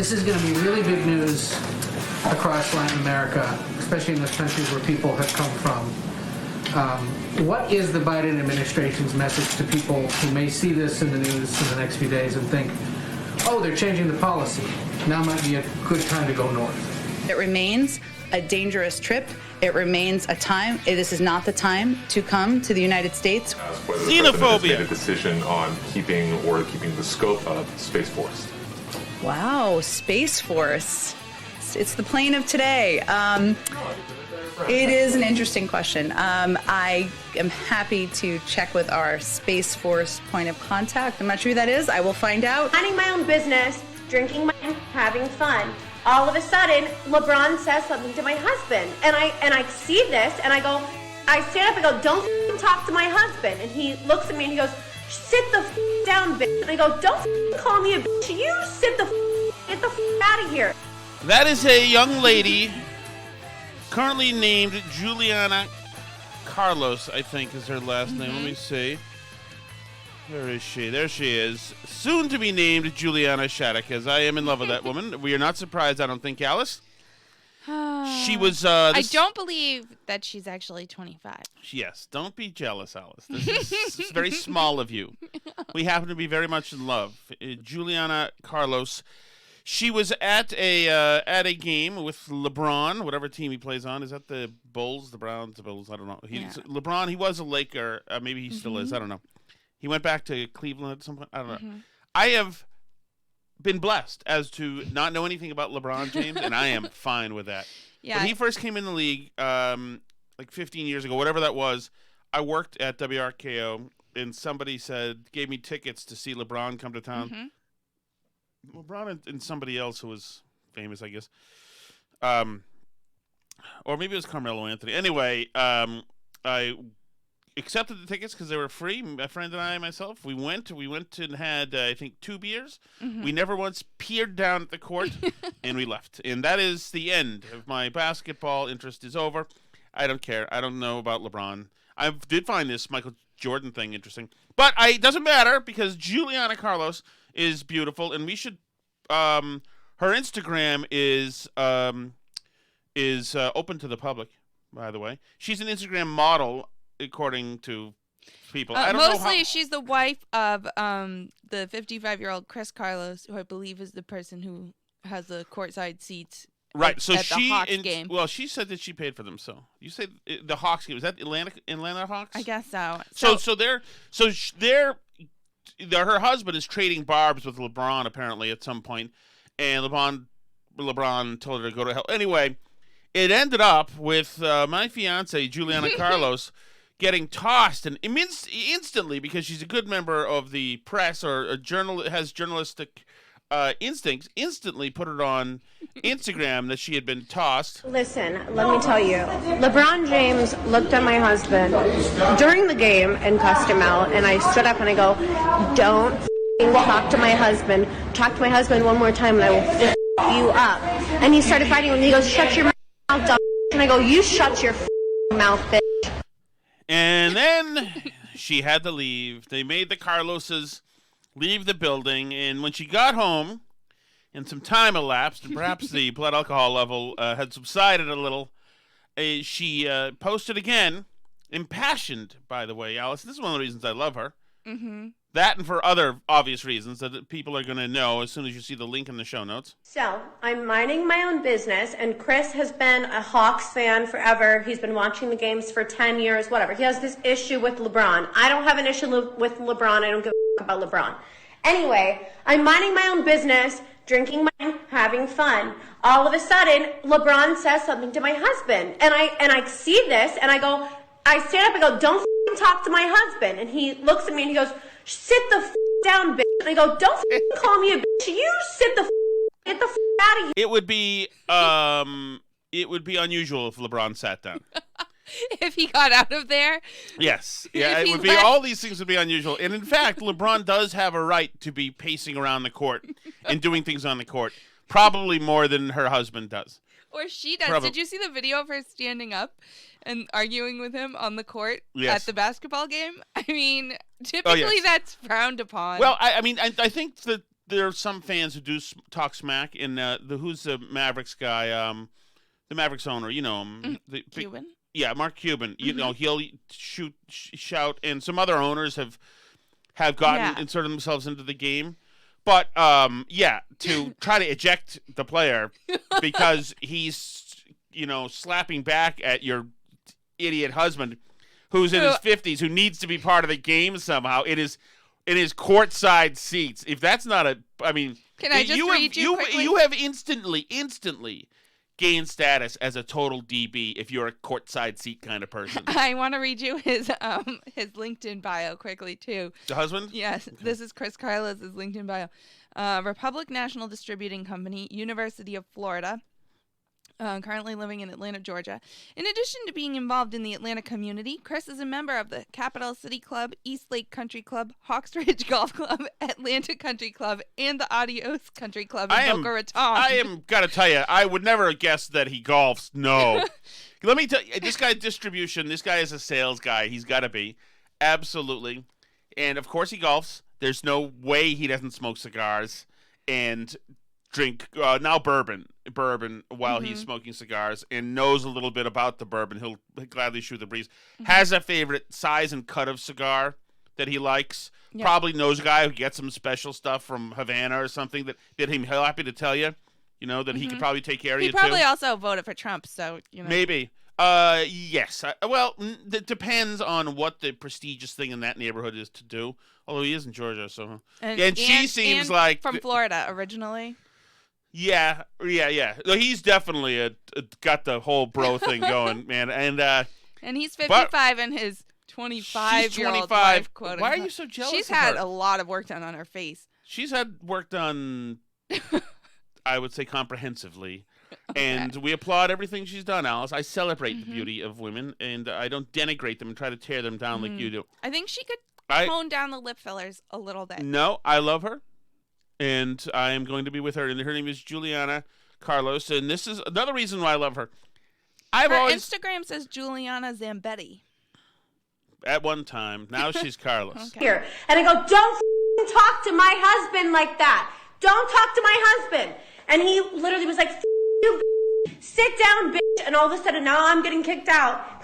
This is going to be really big news across Latin America, especially in those countries where people have come from. What is the Biden administration's message to people who may see this in the news in the next few days and think, oh, they're changing the policy. Now might be a good time to go north. It remains a dangerous trip. It remains a time. This is not the time to come to the United States. Xenophobia. Made a decision on keeping the scope of Space Force. Wow, Space Force. It's the plane of today. It is an interesting question. I am happy to check with our Space Force point of contact. I'm not sure who that is. I will find out. Minding my own business, drinking wine, having fun. All of a sudden, LeBron says something to my husband. And I see this, and I stand up and go, don't f***ing talk to my husband. And he looks at me and he goes, sit the f*** down, bitch. And I go, don't f***ing call me a bitch. You sit the f***, get the f*** out of here. That is a young lady currently named Juliana Carlos, I think is her last name. Let me see. Where is she? There she is. Soon to be named Juliana Shattuck, as I am in love with that woman. We are not surprised, I don't think, Alice. She was... I don't believe that she's actually 25. Yes, don't be jealous, Alice. This is very small of you. We happen to be very much in love. Juliana Carlos. She was at a game with LeBron, whatever team he plays on. Is that the Bulls, the Browns, the Bulls? I don't know. LeBron, he was a Laker. Maybe he still is. I don't know. He went back to Cleveland at some point. I don't know. I have been blessed as to not know anything about LeBron James, and I am fine with that. Yeah. When he first came in the league, like 15 years ago, whatever that was, I worked at WRKO, and somebody gave me tickets to see LeBron come to town. LeBron and somebody else who was famous, I guess. Or maybe it was Carmelo Anthony. Anyway, I accepted the tickets because they were free. My friend and I, myself, we went and had, I think, 2 beers. We never once peered down at the court, and we left. And that is the end of my basketball interest is over. I don't care. I don't know about LeBron. I did find this Michael Jordan thing interesting. But it doesn't matter because Juliana Carlos is beautiful, and we should. Her Instagram is open to the public. By the way, she's an Instagram model, according to people. I don't know mostly, she's the wife of the 55-year-old Chris Carlos, who I believe is the person who has the courtside seats. Right. So at the Hawks game. Well, she said that she paid for them. So you say the Hawks game, is that Atlanta Hawks? I guess so. Her husband is trading barbs with LeBron apparently at some point, and LeBron told her to go to hell. Anyway, it ended up with my fiance Juliana Carlos getting tossed and instantly, because she's a good member of the press or has journalistic instincts, instantly put it on Instagram that she had been tossed. Listen, let me tell you. LeBron James looked at my husband during the game and cussed him out, and I stood up and I go, don't talk to my husband. Talk to my husband one more time and I will you up. And he started fighting with me. He goes, shut your mouth, dumb. And I go, you shut your mouth, bitch. And then she had to leave. They made the Carloses leave the building, and when she got home and some time elapsed, and perhaps the blood alcohol level had subsided a little, she posted again, impassioned, by the way, Alice. This is one of the reasons I love her. That and for other obvious reasons that people are going to know as soon as you see the link in the show notes. So, I'm minding my own business, and Chris has been a Hawks fan forever. He's been watching the games for 10 years, whatever. He has this issue with LeBron. I don't have an issue with LeBron. I don't give a about LeBron. Anyway, I'm minding my own business, drinking wine, having fun. All of a sudden, LeBron says something to my husband, and I see this, and I stand up and go, don't talk to my husband. And he looks at me and he goes, sit the down, bitch. And I go, don't call me a bitch. You sit the get the out of here. It would be unusual if LeBron sat down. If he got out of there? Yes. Yeah, it would be. All these things would be unusual. And in fact, LeBron does have a right to be pacing around the court and doing things on the court, probably more than her husband does. Or she does. Did you see the video of her standing up and arguing with him on the court at the basketball game? I mean, typically that's frowned upon. Well, I think that there are some fans who do talk smack. And who's the Mavericks guy? The Mavericks owner, you know him. Cuban? Yeah, Mark Cuban. You know, he'll shout, and some other owners have inserted themselves into the game. But, to try to eject the player because he's, slapping back at your idiot husband who's in his 50s, who needs to be part of the game somehow. It is courtside seats. If that's not Can I just read you quickly? You have instantly gained status as a total DB if you're a courtside seat kind of person. I want to read you his LinkedIn bio quickly too. The husband? Yes, okay. This is Chris Carlos' LinkedIn bio. Republic National Distributing Company, University of Florida. Currently living in Atlanta, Georgia. In addition to being involved in the Atlanta community, Chris is a member of the Capital City Club, East Lake Country Club, Hawks Ridge Golf Club, Atlanta Country Club, and the Adios Country Club in Boca Raton. I am gotta tell you, I would never have guessed that he golfs. No. Let me tell you, this guy distribution, this guy is a sales guy. He's got to be. Absolutely. And of course he golfs. There's no way he doesn't smoke cigars and drink now bourbon while he's smoking cigars, and knows a little bit about the bourbon. He'll gladly shoot the breeze. Has a favorite size and cut of cigar that he likes. Yep. Probably knows a guy who gets some special stuff from Havana or something that he'll happy to tell you, that he could probably take care of you too. He probably also voted for Trump, so maybe. Yes. It depends on what the prestigious thing in that neighborhood is to do. Although he is in Georgia, so and she seems like from Florida originally. Yeah. He's definitely got the whole bro thing going, man. And he's 55 and his 25-year-old wife, quote. Why are you so jealous? She's had a lot of work done on her face. She's had work done, I would say, comprehensively. Okay. And we applaud everything she's done, Alice. I celebrate the beauty of women, and I don't denigrate them and try to tear them down like you do. I think she could tone down the lip fillers a little bit. No, I love her. And I am going to be with her. And her name is Juliana Carlos. And this is another reason why I love her. Her Instagram says Juliana Zambetti. At one time. Now she's Carlos. Okay. Here. And I go, don't talk to my husband like that. Don't talk to my husband. And he literally was like, you sit down, bitch. And all of a sudden, now I'm getting kicked out.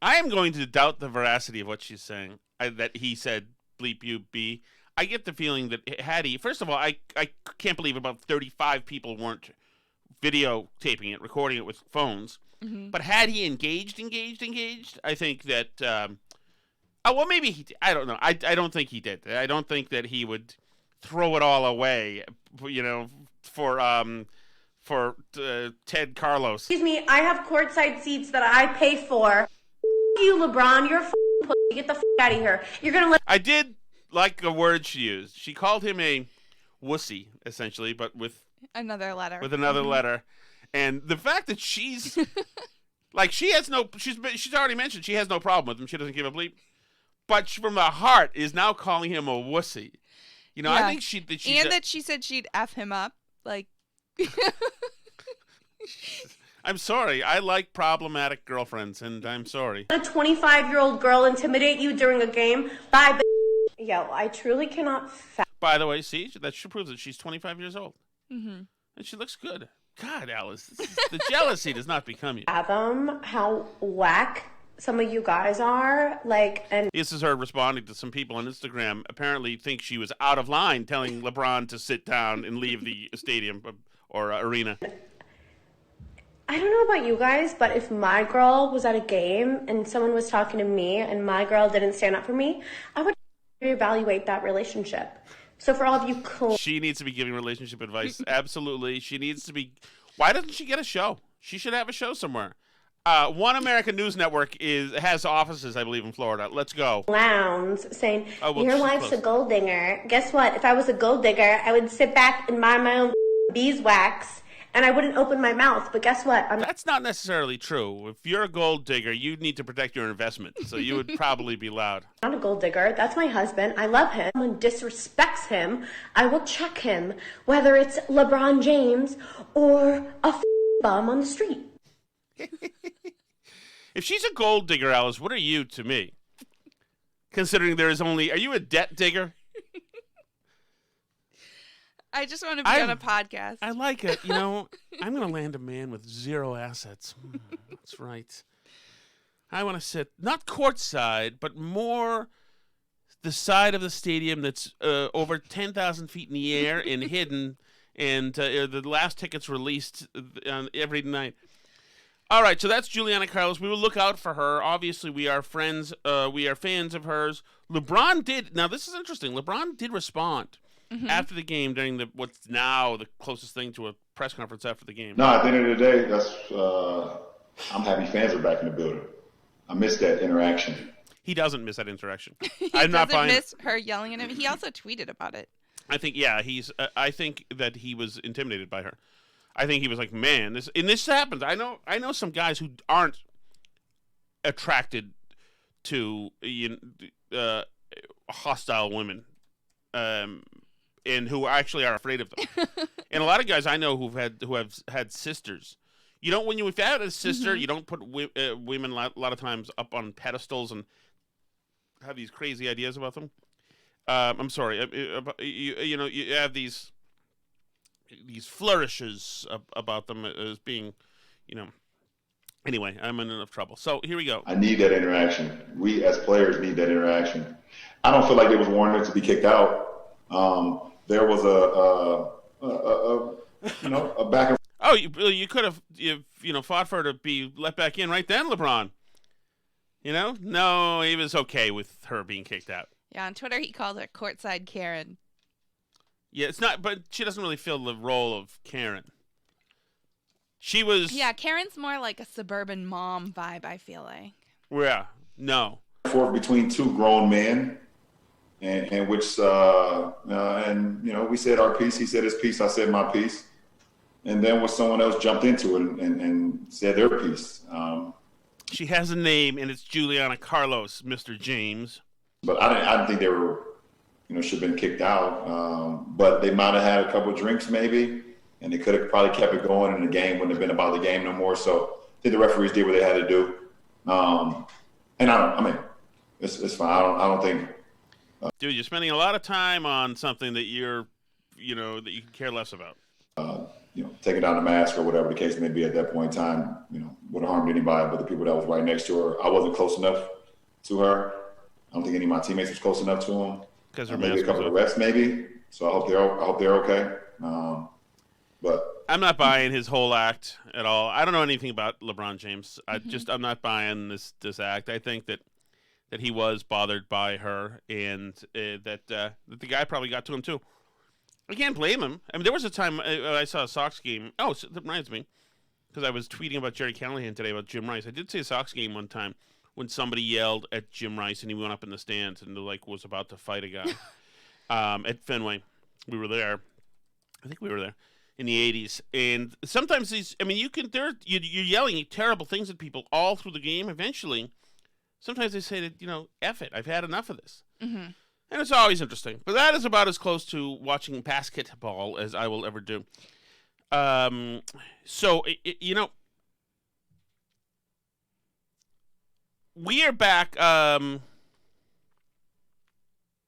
I am going to doubt the veracity of what she's saying. That he said, bleep you, B. I get the feeling that had he, first of all, I can't believe about 35 people weren't videotaping it, recording it with phones. But had he engaged, I think that, maybe he did. I don't know. I don't think he did. I don't think that he would throw it all away, for Ted Carlos. Excuse me, I have courtside seats that I pay for. You, LeBron, you're pussy. Get the out of here. You're going to I did like a word she used. She called him a wussy, essentially, but with another letter. With another letter. And the fact that she's like, she's already mentioned she has no problem with him. She doesn't give a bleep. But from the heart is now calling him a wussy. I think that she said she'd F him up. Like, I'm sorry. I like problematic girlfriends, and I'm sorry. A 25-year-old girl intimidate you during a game? Bye, Yo, I truly cannot. By the way, see, that should prove that she's 25 years old. And she looks good. God, Alice, the jealousy does not become you. Fathom how whack some of you guys are. This is her responding to some people on Instagram apparently think she was out of line telling LeBron to sit down and leave the stadium or arena. I don't know about you guys, but if my girl was at a game and someone was talking to me and my girl didn't stand up for me, I would reevaluate that relationship. So for all of you she needs to be giving relationship advice. Absolutely. She needs to be. Why doesn't she get a show? She should have a show somewhere. One American News Network has offices, I believe, in Florida. Let's go. Clowns saying, your wife's a gold digger. Guess what? If I was a gold digger, I would sit back and mind my own beeswax. And I wouldn't open my mouth, but guess what? That's not necessarily true. If you're a gold digger, you need to protect your investment, so you would probably be loud. I'm not a gold digger. That's my husband. I love him. If someone disrespects him, I will check him, whether it's LeBron James or a bum on the street. If she's a gold digger, Alice, what are you to me? Considering there is only... Are you a debt digger? I just want to be on a podcast. I like it. You know, I'm going to land a man with 0 assets. That's right. I want to sit, not courtside, but more the side of the stadium that's over 10,000 feet in the air and hidden, and the last tickets released every night. All right, so that's Juliana Carlos. We will look out for her. Obviously, we are friends. We are fans of hers. LeBron did. Now, this is interesting. LeBron did respond after the game during what's now the closest thing to a press conference after the game. No, at the end of the day, I'm happy fans are back in the building. I miss that interaction. He doesn't miss that interaction. I'm not buying. He doesn't miss her yelling at him. He also tweeted about it. I think, yeah, I think that he was intimidated by her. I think he was like, man, this happens. I know some guys who aren't attracted to hostile women, and who actually are afraid of them. And a lot of guys I know who have had sisters. You don't, when you've had a sister, you don't put women a lot of times up on pedestals and have these crazy ideas about them. I'm sorry, you have these flourishes about them as being, Anyway, I'm in enough trouble. So here we go. I need that interaction. We as players need that interaction. I don't feel like it was warranted to be kicked out. There was a back and. Oh, you could have fought for her to be let back in right then, LeBron. No, he was okay with her being kicked out. Yeah, on Twitter he called her courtside Karen. Yeah, it's not, but she doesn't really fill the role of Karen. She was. Yeah, Karen's more like a suburban mom vibe, I feel like. Yeah, no. Forth between two grown men, and which we said our piece. He said his piece. I said my piece, and then when someone else jumped into it and said their piece. She has a name, and it's Juliana Carlos, Mr. James. But I didn't think they were, should have been kicked out. But they might have had a couple of drinks maybe, and they could have probably kept it going, and the game wouldn't have been about the game no more. So I think the referees did what they had to do. And it's fine. I don't think. Dude, you're spending a lot of time on something that that you can care less about. Taking down the mask or whatever the case may be at that point in time, would have harmed anybody but the people that was right next to her. I wasn't close enough to her. I don't think any of my teammates was close enough to him. Because her maybe mask a couple was of refs, maybe. So I hope they're okay. But I'm not buying his whole act at all. I don't know anything about LeBron James. I'm not buying this act. I think that he was bothered by her, and that the guy probably got to him too. I can't blame him. I mean, there was a time I saw a Sox game. Oh, so that reminds me, because I was tweeting about Jerry Callahan today about Jim Rice. I did see a Sox game one time when somebody yelled at Jim Rice, and he went up in the stands and was about to fight a guy at Fenway. We were there. I think we were there in the 80s. And sometimes you're yelling terrible things at people all through the game. Eventually, sometimes they say that, F it, I've had enough of this. Mm-hmm. And it's always interesting. But that is about as close to watching basketball as I will ever do. We are back.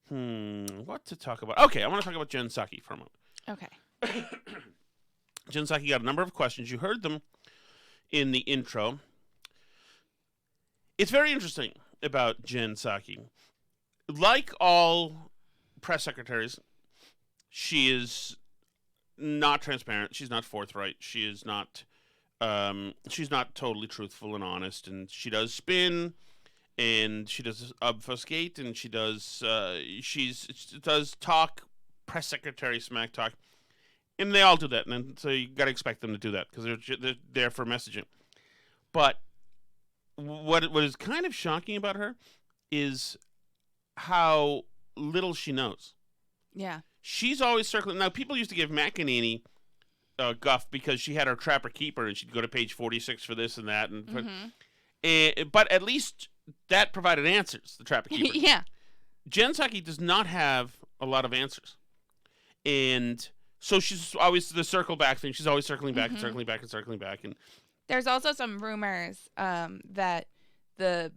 What to talk about? Okay, I want to talk about Jen Psaki for a moment. Okay. Jen Psaki got a number of questions. You heard them in the intro. It's very interesting about Jen Psaki. Like all press secretaries, she is not transparent. She's not forthright. She is not. She's not totally truthful and honest. And she does spin, and she does obfuscate, and she does. Does talk press secretary smack talk, and they all do that. And so you got to expect them to do that because they're there for messaging. But what is kind of shocking about her is how little she knows. Yeah. She's always circling. Now, people used to give McEnany guff because she had her trapper keeper and she'd go to page 46 for this and that. But at least that provided answers, the trapper keeper. Yeah. Jen Psaki does not have a lot of answers. And so she's always the circle back thing. She's always circling back and circling back and circling back. And there's also some rumors that the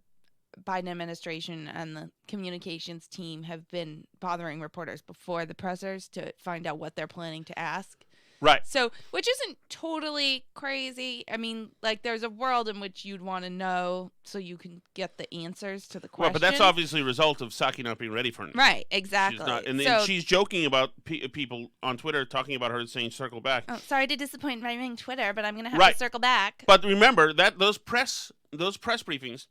Biden administration and the communications team have been bothering reporters before the pressers to find out what they're planning to ask. Right. So, which isn't totally crazy. I mean, like, there's a world in which you'd want to know so you can get the answers to the Well, questions. but that's obviously a result of Psaki not being ready for it. Right, exactly. She's not, and then So- she's joking about people on Twitter talking about her saying circle back. Oh, sorry to disappoint my ring Twitter, but I'm going to have Right. to circle back. But remember that those press briefings,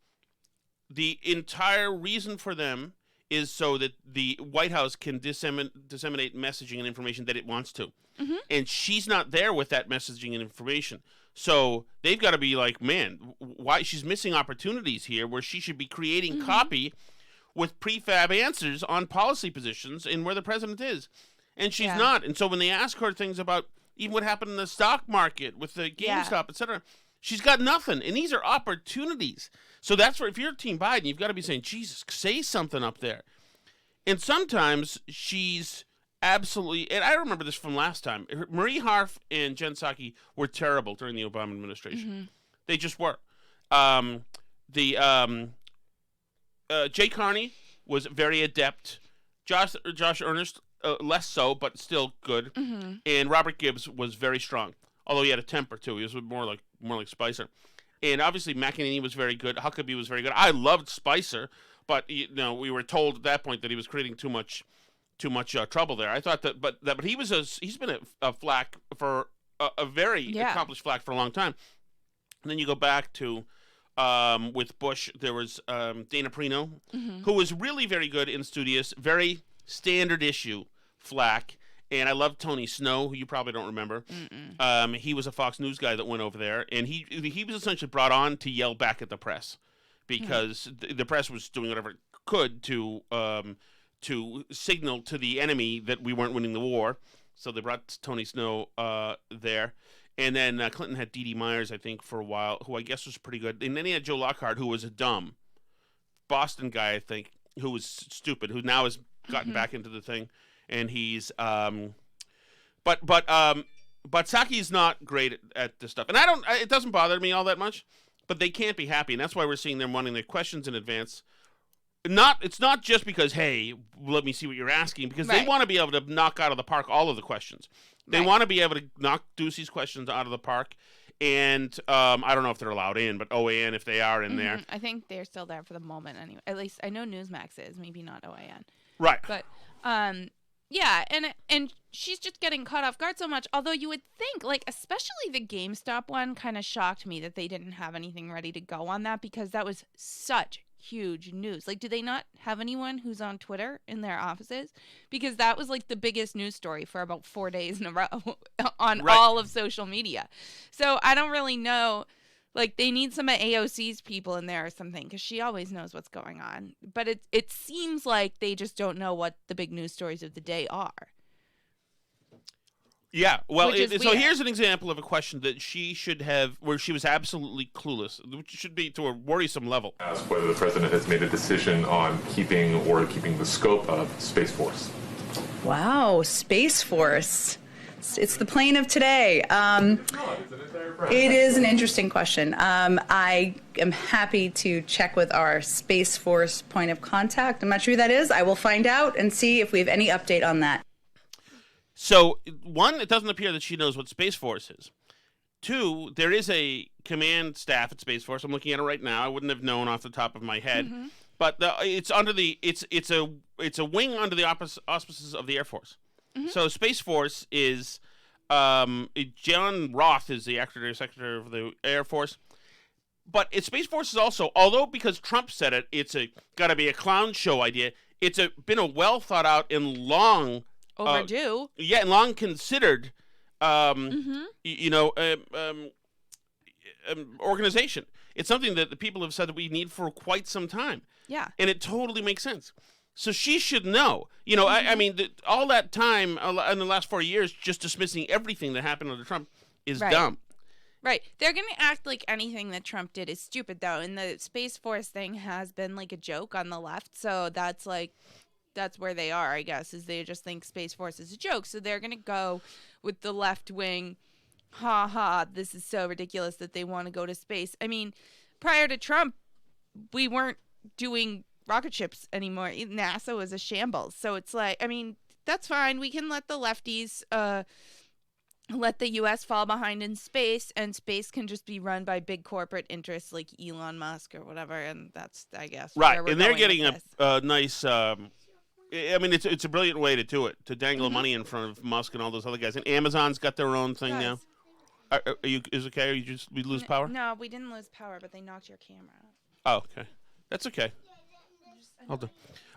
the entire reason for them is so that the White House can disseminate messaging and information that it wants to. Mm-hmm. And she's not there with that messaging and information. So they've got to be like, man, why she's missing opportunities here where she should be creating copy with prefab answers on policy positions and where the president is. And she's not. And so when they ask her things about even what happened in the stock market with the GameStop, et cetera, she's got nothing. And these are opportunities. So that's where, if you're Team Biden, you've got to be saying, Jesus, say something up there. And sometimes she's absolutely, and I remember this from last time, Marie Harf and Jen Psaki were terrible during the Obama administration. They just were. Jay Carney was very adept. Josh Earnest, less so, but still good. And Robert Gibbs was very strong, although he had a temper too. He was more like Spicer. And obviously McEnany was very good. Huckabee was very good. I loved Spicer, but we were told at that point that he was creating too much trouble there. I thought but he's been a flack for a very accomplished flack for a long time. And then you go back to with Bush, there was Dana Perino, who was really very good and studious, very standard issue flack. And I love Tony Snow, who you probably don't remember. He was a Fox News guy that went over there, and he was essentially brought on to yell back at the press because the press was doing whatever it could to signal to the enemy that we weren't winning the war. So they brought Tony Snow there. And then Clinton had Dee Dee Myers, I think, for a while, who I guess was pretty good. And then he had Joe Lockhart, who was a dumb Boston guy, I think, who was stupid, who now has gotten back into the thing. And he's but Psaki's not great at this stuff. And it doesn't bother me all that much, but they can't be happy. And that's why we're seeing them wanting their questions in advance. It's not just because, hey, let me see what you're asking, because they want to be able to knock out of the park all of the questions. They want to be able to knock Ducey's questions out of the park. And I don't know if they're allowed in, but OAN, if they are in there. I think they're still there for the moment anyway. At least I know Newsmax is, maybe not OAN. Right. But yeah, and she's just getting caught off guard so much. Although you would think, like, especially the GameStop one kind of shocked me that they didn't have anything ready to go on that, because that was such huge news. Like, do they not have anyone who's on Twitter in their offices? Because that was like the biggest news story for about 4 days in a row on all of social media. So I don't really know. Like, they need some of AOC's people in there or something, because she always knows what's going on. But it seems like they just don't know what the big news stories of the day are. Yeah, well, so weird. here's an example of a question that she should have, where she was absolutely clueless, which should be to a worrisome level. Ask whether the president has made a decision on keeping the scope of Space Force. Wow, Space Force. It's the plane of today. It is an interesting question. I am happy to check with our Space Force point of contact. I'm not sure who that is. I will find out and see if we have any update on that. So, one, it doesn't appear that she knows what Space Force is. Two, there is a command staff at Space Force. I'm looking at it right now. I wouldn't have known off the top of my head, but it's under it's a wing under the auspices of the Air Force. So Space Force is John Roth is the acting secretary of the Air Force. But Space Force is also, although because Trump said it, it's got to be a clown show idea. It's been a well thought out and long overdue. And long considered, organization. It's something that the people have said that we need for quite some time. Yeah, and it totally makes sense. So she should know. I mean, all that time in the last 4 years, just dismissing everything that happened under Trump is dumb. Right. They're going to act like anything that Trump did is stupid, though. And the Space Force thing has been like a joke on the left. So that's where they are, I guess, is they just think Space Force is a joke. So they're going to go with the left wing, this is so ridiculous that they want to go to space. I mean, prior to Trump, we weren't doing rocket ships anymore. NASA was a shambles. So it's like, I mean, that's fine. We can let the lefties let the U.S. fall behind in space, and space can just be run by big corporate interests like Elon Musk or whatever, and that's, I guess, right. where we're And they're going getting with a this. nice. I mean, it's a brilliant way to do it, to dangle money in front of Musk and all those other guys. And Amazon's got their own thing now. Are you is it okay? Or we lose power? No, we didn't lose power, but they knocked your camera out. Oh, okay. That's okay. Hold on.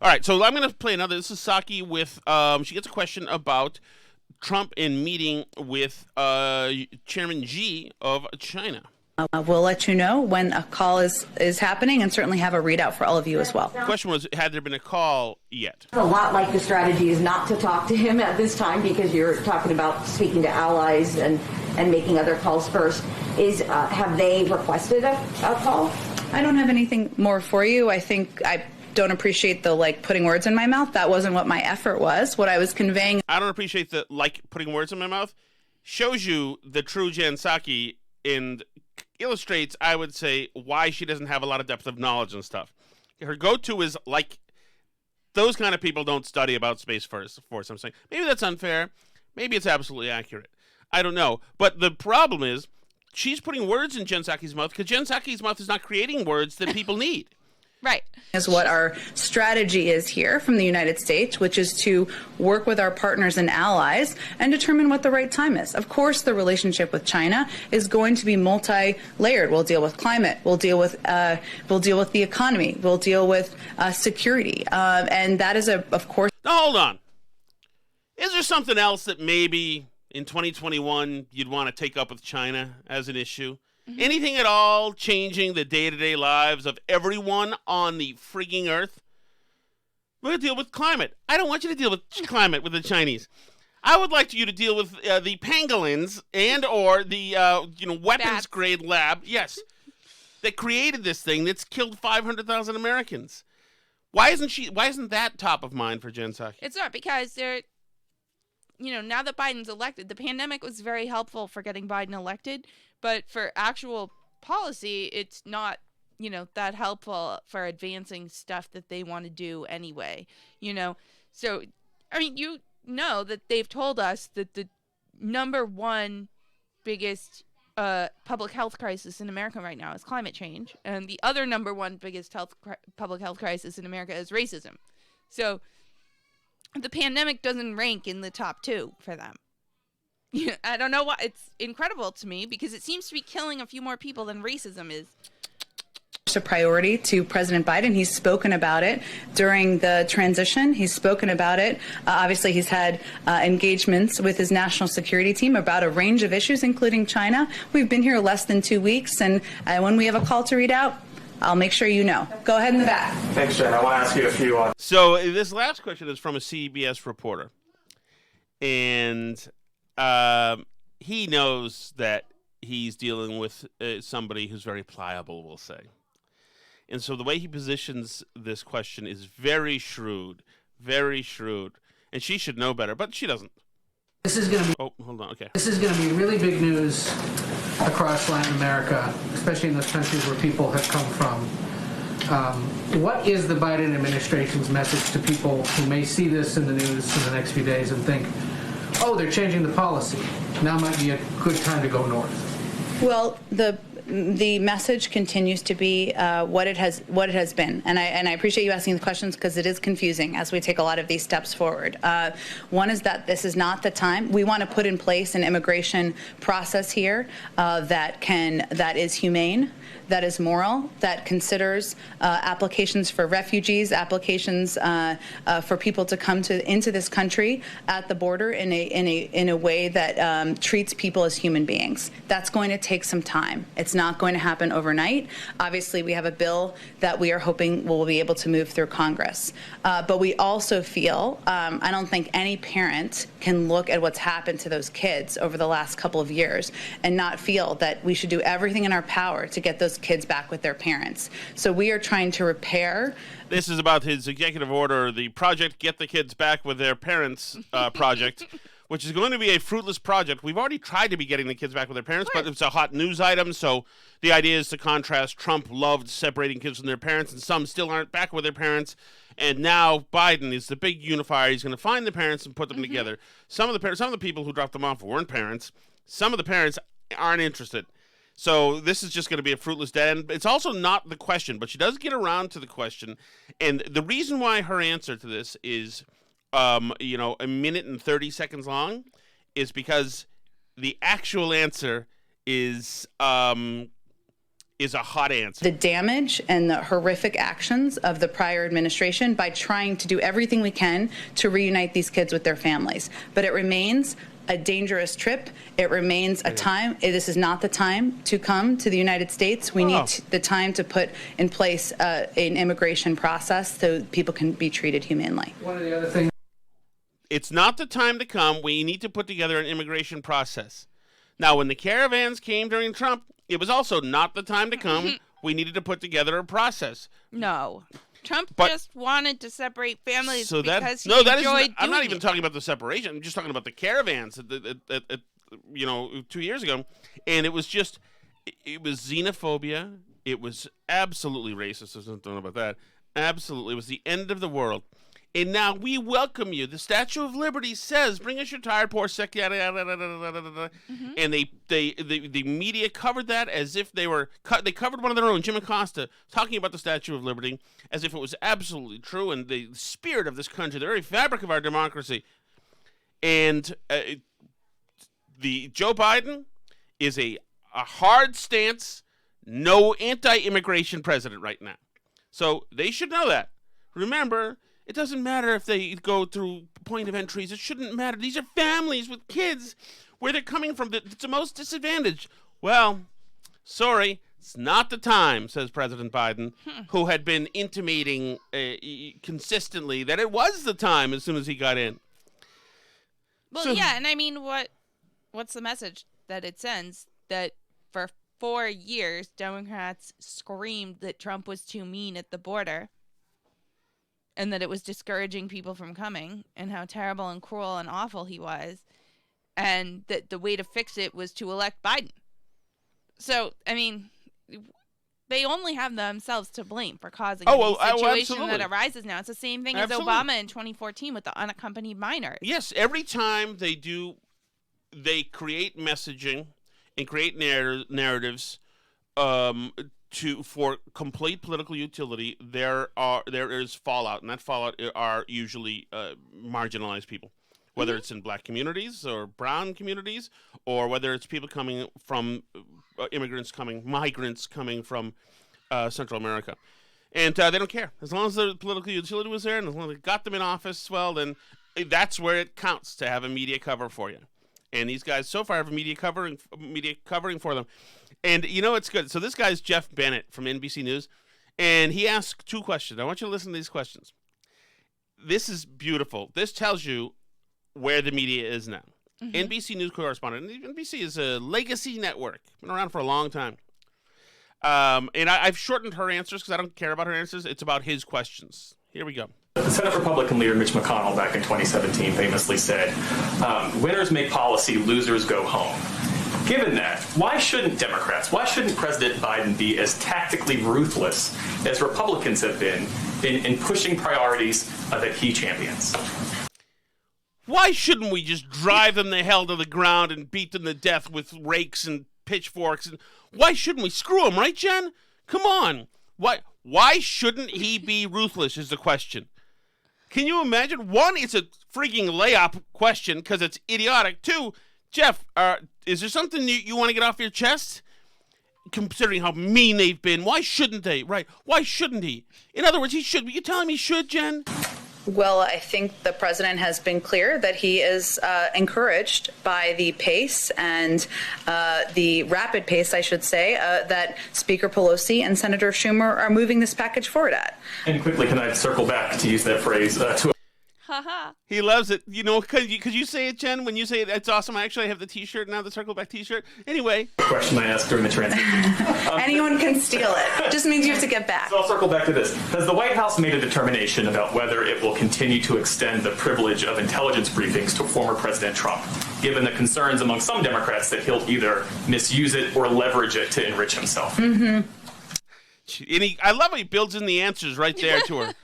All right, so I'm going to play another. This is Psaki with, she gets a question about Trump in meeting with Chairman Xi of China. We'll let you know when a call is happening, and certainly have a readout for all of you as well. The question was, had there been a call yet? A lot like the strategy is not to talk to him at this time, because you're talking about speaking to allies and making other calls first. Have they requested a call? I don't have anything more for you. I think I don't appreciate the putting words in my mouth. That wasn't what my effort was. What I was conveying. I don't appreciate the putting words in my mouth. Shows you the true Jen Psaki and illustrates, I would say, why she doesn't have a lot of depth of knowledge and stuff. Her go-to is those kind of people don't study about Space Force. I'm saying maybe that's unfair. Maybe it's absolutely accurate. I don't know. But the problem is she's putting words in Jen Psaki's mouth because Jen Psaki's mouth is not creating words that people need. Right. Is what our strategy is here from the United States, which is to work with our partners and allies and determine what the right time is. Of course, the relationship with China is going to be multi-layered. We'll deal with climate. We'll deal with the economy. We'll deal with security. And that is, of course. Now, hold on. Is there something else that maybe in 2021 you'd want to take up with China as an issue? Anything at all changing the day-to-day lives of everyone on the freaking earth? We're going to deal with climate. I don't want you to deal with climate with the Chinese. I would like you to deal with the pangolins and or the weapons-grade lab, yes, that created this thing that's killed 500,000 Americans. Why isn't that top of mind for Jen Psaki? It's not, because now that Biden's elected, the pandemic was very helpful for getting Biden elected, but for actual policy, it's not, that helpful for advancing stuff that they want to do anyway, So, I mean, that they've told us that the number one biggest public health crisis in America right now is climate change, and the other number one biggest public health crisis in America is racism. So the pandemic doesn't rank in the top two for them. I don't know why. It's incredible to me because it seems to be killing a few more people than racism is. It's a priority to President Biden. He's spoken about it during the transition. He's spoken about it. Obviously, he's had engagements with his national security team about a range of issues, including China. We've been here less than 2 weeks, and when we have a call to read out, I'll make sure you know. Go ahead in the back. Thanks, Jen. I want to ask you a few on. So this last question is from a CBS reporter, and he knows that he's dealing with somebody who's very pliable, we'll say. And so the way he positions this question is very shrewd, and she should know better, but she doesn't. This is going to be. Oh, hold on. Okay. This is going to be really big news across Latin America, especially in those countries where people have come from. What is the Biden administration's message to people who may see this in the news in the next few days and think, oh, they're changing the policy. Now might be a good time to go north? Well, the message continues to be what it has been, and I appreciate you asking the questions because it is confusing as we take a lot of these steps forward. One is that this is not the time. We want to put in place an immigration process here that is humane, that is moral, that considers applications for refugees, applications for people to come into this country at the border in a way that treats people as human beings. That's going to take some time. It's not going to happen overnight. Obviously, we have a bill that we are hoping will be able to move through Congress. But we also feel, I don't think any parent can look at what's happened to those kids over the last couple of years and not feel that we should do everything in our power to get those kids back with their parents. So we are trying to repair. This is about his executive order, the project Get the Kids Back with Their Parents project, which is going to be a fruitless project. We've already tried to be getting the kids back with their parents, but it's a hot news item, so the idea is to contrast. Trump loved separating kids from their parents, and some still aren't back with their parents. And now Biden is the big unifier. He's going to find the parents and put them together. Some of the people who dropped them off weren't parents. Some of the parents aren't interested. So this is just going to be a fruitless dead end. It's also not the question, but she does get around to the question. And the reason why her answer to this is, a minute and 30 seconds long is because the actual answer is a hot answer. The damage and the horrific actions of the prior administration by trying to do everything we can to reunite these kids with their families. But it remains a dangerous trip. It remains a time. This is not the time to come to the United States. We need the time to put in place an immigration process so people can be treated humanely. One of the other things. It's not the time to come. We need to put together an immigration process. Now, when the caravans came during Trump, it was also not the time to come. We needed to put together a process. No. Trump But- just wanted to separate families So that because he no, that enjoyed isn't. I'm not doing even it. talking about the separation. I'm just talking about the caravans. 2 years ago, and it was just, it was xenophobia. It was absolutely racist. I don't know about that. Absolutely, it was the end of the world. And now we welcome you. The Statue of Liberty says, "Bring us your tired, poor, sick." Yada, yada, yada, yada, yada. And the media covered that as if they covered one of their own, Jim Acosta, talking about the Statue of Liberty as if it was absolutely true and the spirit of this country, the very fabric of our democracy. And the Joe Biden is a hard stance, no anti-immigration president right now. So they should know that. Remember, it doesn't matter if they go through point of entries. It shouldn't matter. These are families with kids where they're coming from. It's the most disadvantaged. Well, sorry, it's not the time, says President Biden, who had been intimating consistently that it was the time as soon as he got in. Well, So- yeah, and I mean, what's the message that it sends? That for 4 years, Democrats screamed that Trump was too mean at the border and that it was discouraging people from coming and how terrible and cruel and awful he was, and that the way to fix it was to elect Biden. So, I mean, they only have themselves to blame for causing the situation absolutely. that arises now. It's the same thing Absolutely. as Obama in 2014 with the unaccompanied minors. Yes, every time they create messaging and create narratives for complete political utility. There is fallout, and that fallout are usually marginalized people, whether it's in black communities or brown communities, or whether it's people coming from migrants coming from Central America. And they don't care. As long as the political utility was there and as long as they got them in office, well, then that's where it counts to have a media cover for you. And these guys so far have a media covering for them. And you know it's good. So this guy's Jeff Bennett from NBC News, and he asked 2 questions. I want you to listen to these questions. This is beautiful. This tells you where the media is now. NBC News correspondent. NBC is a legacy network. Been around for a long time. And I've shortened her answers because I don't care about her answers. It's about his questions. Here we go. The Senate Republican leader Mitch McConnell back in 2017 famously said, winners make policy, losers go home. Given that, why shouldn't President Biden be as tactically ruthless as Republicans have been in pushing priorities that he champions? Why shouldn't we just drive them the hell to the ground and beat them to death with rakes and pitchforks? And why shouldn't we? Screw them, right, Jen? Come on. Why shouldn't he be ruthless is the question. Can you imagine? 1, it's a freaking layup question because it's idiotic. 2, Jeff, is there something you want to get off your chest? Considering how mean they've been, why shouldn't they? Right? Why shouldn't he? In other words, he should. You telling me he should, Jen? Well, I think the president has been clear that he is encouraged by the pace and the rapid pace, I should say, that Speaker Pelosi and Senator Schumer are moving this package forward at. And quickly, can I circle back to use that phrase to Haha. He loves it. You know, could you say it, Jen? When you say it, it's awesome. I actually have the T-shirt now, the Circle Back T-shirt. Anyway. a question I asked during the transition? Anyone can can steal it. Just means you have to get back. So I'll circle back to this. Has the White House made a determination about whether it will continue to extend the privilege of intelligence briefings to former President Trump, given the concerns among some Democrats that he'll either misuse it or leverage it to enrich himself? And I love how he builds in the answers right there to her.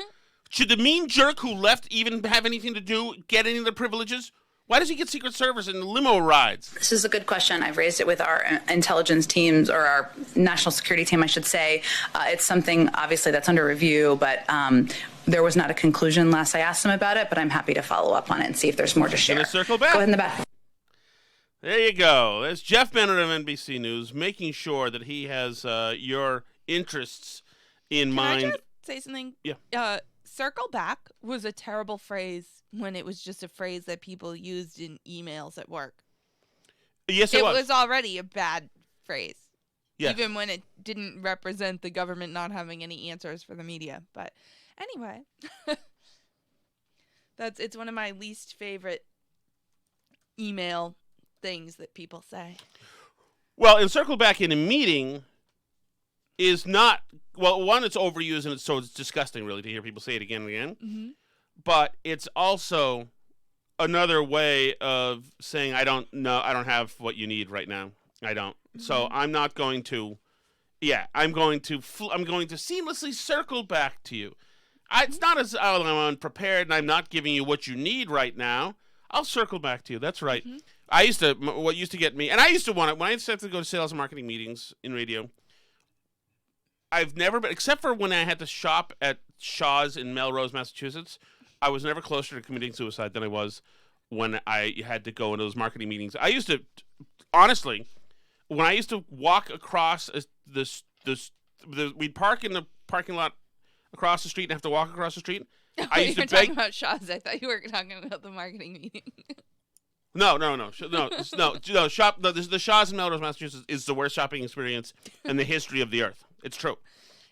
Should the mean jerk who left even have anything to get any of the privileges? Why does he get Secret Service and limo rides? This is a good question. I've raised it with our intelligence teams, or our national security team, I should say. It's something, obviously, that's under review, but there was not a conclusion last I asked them about it, but I'm happy to follow up on it and see if there's more to share. Gonna circle back. Go ahead in the back. There you go. There's Jeff Bennett of NBC News, making sure that he has your interests in mind. Can I just say something? Yeah. Circle back was a terrible phrase when it was just a phrase that people used in emails at work. Yes, it was already a bad phrase. Yes. Even when it didn't represent the government not having any answers for the media. But anyway, it's one of my least favorite email things that people say. Well, and circle back in a meeting is not, well, one, it's overused and it's disgusting, really, to hear people say it again and again. Mm-hmm. But it's also another way of saying, I don't know, I don't have what you need right now. I don't. Mm-hmm. So I'm not going to, I'm going to seamlessly circle back to you. It's not as I'm unprepared and I'm not giving you what you need right now. I'll circle back to you. That's right. Mm-hmm. What used to get me, and I used to want it, when I used to have to go to sales and marketing meetings in radio, I've never been, except for when I had to shop at Shaw's in Melrose, Massachusetts, I was never closer to committing suicide than I was when I had to go into those marketing meetings. I used to, honestly, when I used to walk across we'd park in the parking lot across the street and have to walk across the street. I used you were to beg. talking about Shaw's. I thought you were talking about the marketing meeting. No. The Shaw's in Melrose, Massachusetts is the worst shopping experience in the history of the earth. It's true.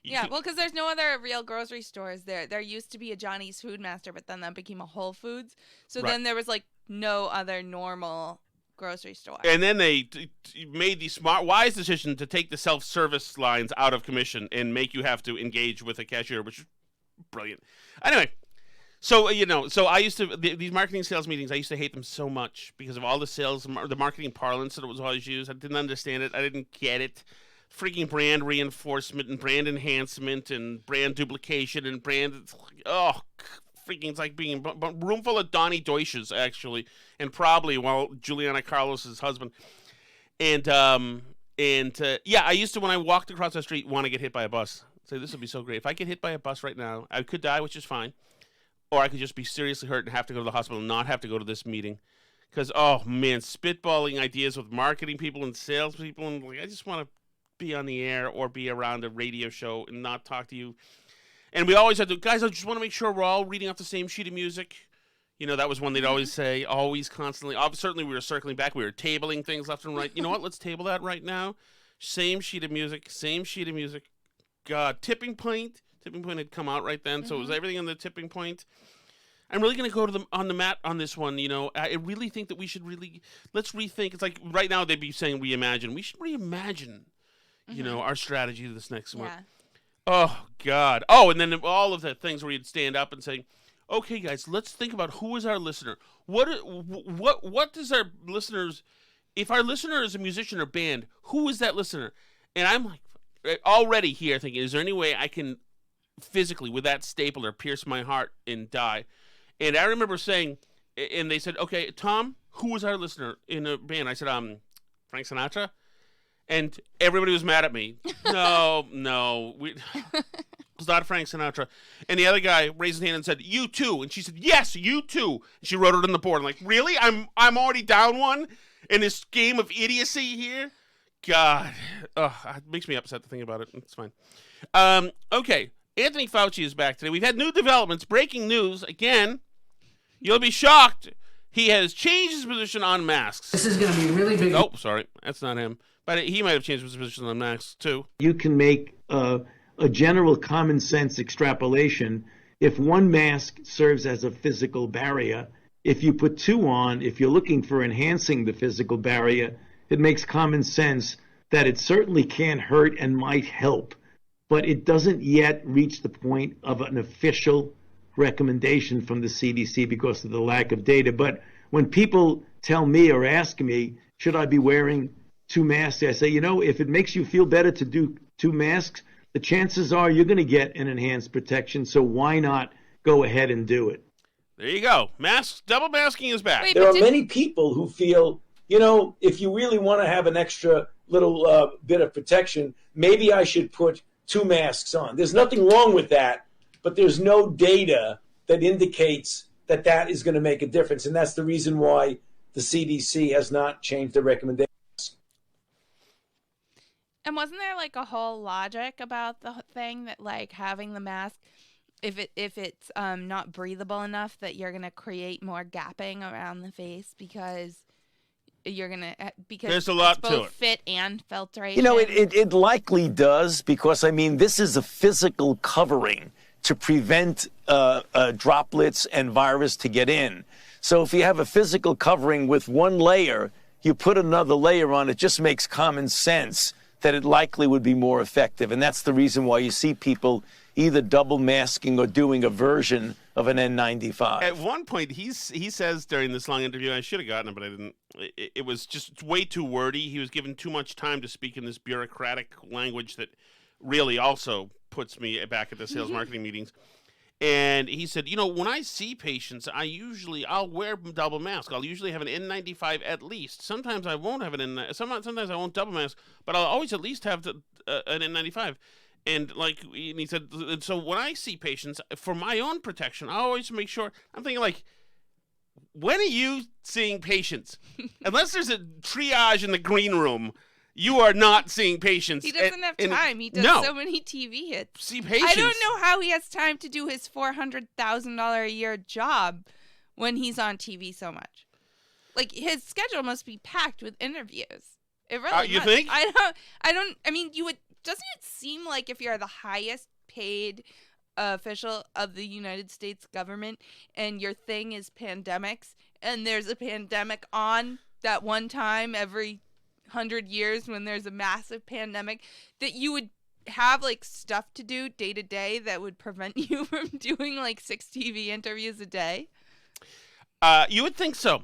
Yeah, well, because there's no other real grocery stores there. There used to be a Johnny's Food Master, but then that became a Whole Foods. So Right. then there was like no other normal grocery store. And then they made the smart, wise decision to take the self-service lines out of commission and make you have to engage with a cashier, which is brilliant. Anyway, so I used to these marketing sales meetings. I used to hate them so much because of all the marketing parlance that was always used. I didn't understand it. I didn't get it. Freaking brand reinforcement and brand enhancement and brand duplication and it's like being a room full of Donnie Deutsches, actually, and probably Juliana Carlos' husband. And I used to, when I walked across the street, want to get hit by a bus. Say, this would be so great. If I get hit by a bus right now, I could die, which is fine, or I could just be seriously hurt and have to go to the hospital and not have to go to this meeting. Because, oh man, spitballing ideas with marketing people and sales people, and I just want to be on the air or be around a radio show and not talk to you. And we always had to, guys, I just want to make sure we're all reading off the same sheet of music. That was one they'd always say, always, constantly. Certainly we were circling back. We were tabling things left and right. You know what? Let's table that right now. Same sheet of music. God, tipping point. Tipping point had come out right then, so it was everything on the tipping point. I'm really going to go on the mat on this one. I really think that we should let's rethink. It's like right now they'd be saying reimagine. We should reimagine our strategy this next month. Oh, God. Oh, and then all of the things where you'd stand up and say, okay, guys, let's think about who is our listener. What does our listeners, if our listener is a musician or band, who is that listener? And I'm like, already here thinking, is there any way I can physically, with that stapler, pierce my heart and die? And I remember saying, and they said, okay, Tom, who is our listener in a band? I said, Frank Sinatra. And everybody was mad at me. No, it was not Frank Sinatra. And the other guy raised his hand and said, you too. And she said, yes, you too. And she wrote it on the board. I'm like, really? I'm already down one in this game of idiocy here? God. It makes me upset to think about it. It's fine. Okay. Anthony Fauci is back today. We've had new developments. Breaking news. Again, you'll be shocked. He has changed his position on masks. This is going to be really big. Oh, sorry. That's not him. But he might have changed his position on masks, too. You can make a general common sense extrapolation. If one mask serves as a physical barrier, if you put two on, if you're looking for enhancing the physical barrier, it makes common sense that it certainly can hurt and might help, but it doesn't yet reach the point of an official recommendation from the CDC because of the lack of data. But when people tell me or ask me, should I be wearing 2 masks, I say, if it makes you feel better to do 2 masks, the chances are you're going to get an enhanced protection, so why not go ahead and do it? There you go. Double masking is back. Wait, There are many people who feel, if you really want to have an extra little bit of protection, maybe I should put 2 masks on. There's nothing wrong with that, but there's no data that indicates that that is going to make a difference. And that's the reason why the CDC has not changed their recommendations. And wasn't there like a whole logic about the thing that like having the mask, if it's not breathable enough, that you're gonna create more gapping around the face because there's a lot it's to both it. fit and filtration. It likely does because this is a physical covering to prevent droplets and virus to get in. So if you have a physical covering with one layer, you put another layer on, it just makes common sense that it likely would be more effective. And that's the reason why you see people either double masking or doing a version of an N95. At one point, he says during this long interview, I should have gotten it, but I didn't. It was just way too wordy. He was given too much time to speak in this bureaucratic language that really also puts me back at the sales marketing meetings. And he said, when I see patients, I'll wear double mask. I'll usually have an N95 at least. Sometimes I won't have sometimes I won't double mask, but I'll always at least have an N95. And he said, so when I see patients, for my own protection, I always make sure. I'm thinking when are you seeing patients? Unless there's a triage in the green room, you are not seeing patients. He doesn't have time. He does so many TV hits. See patients. I don't know how he has time to do his $400,000 a year job when he's on TV so much. His schedule must be packed with interviews. It really you must. think? You would. Doesn't it seem like if you're the highest paid official of the United States government and your thing is pandemics and there's a pandemic on that one time every 100 years when there's a massive pandemic, that you would have stuff to do day to day that would prevent you from doing 6 TV interviews a day? You would think so,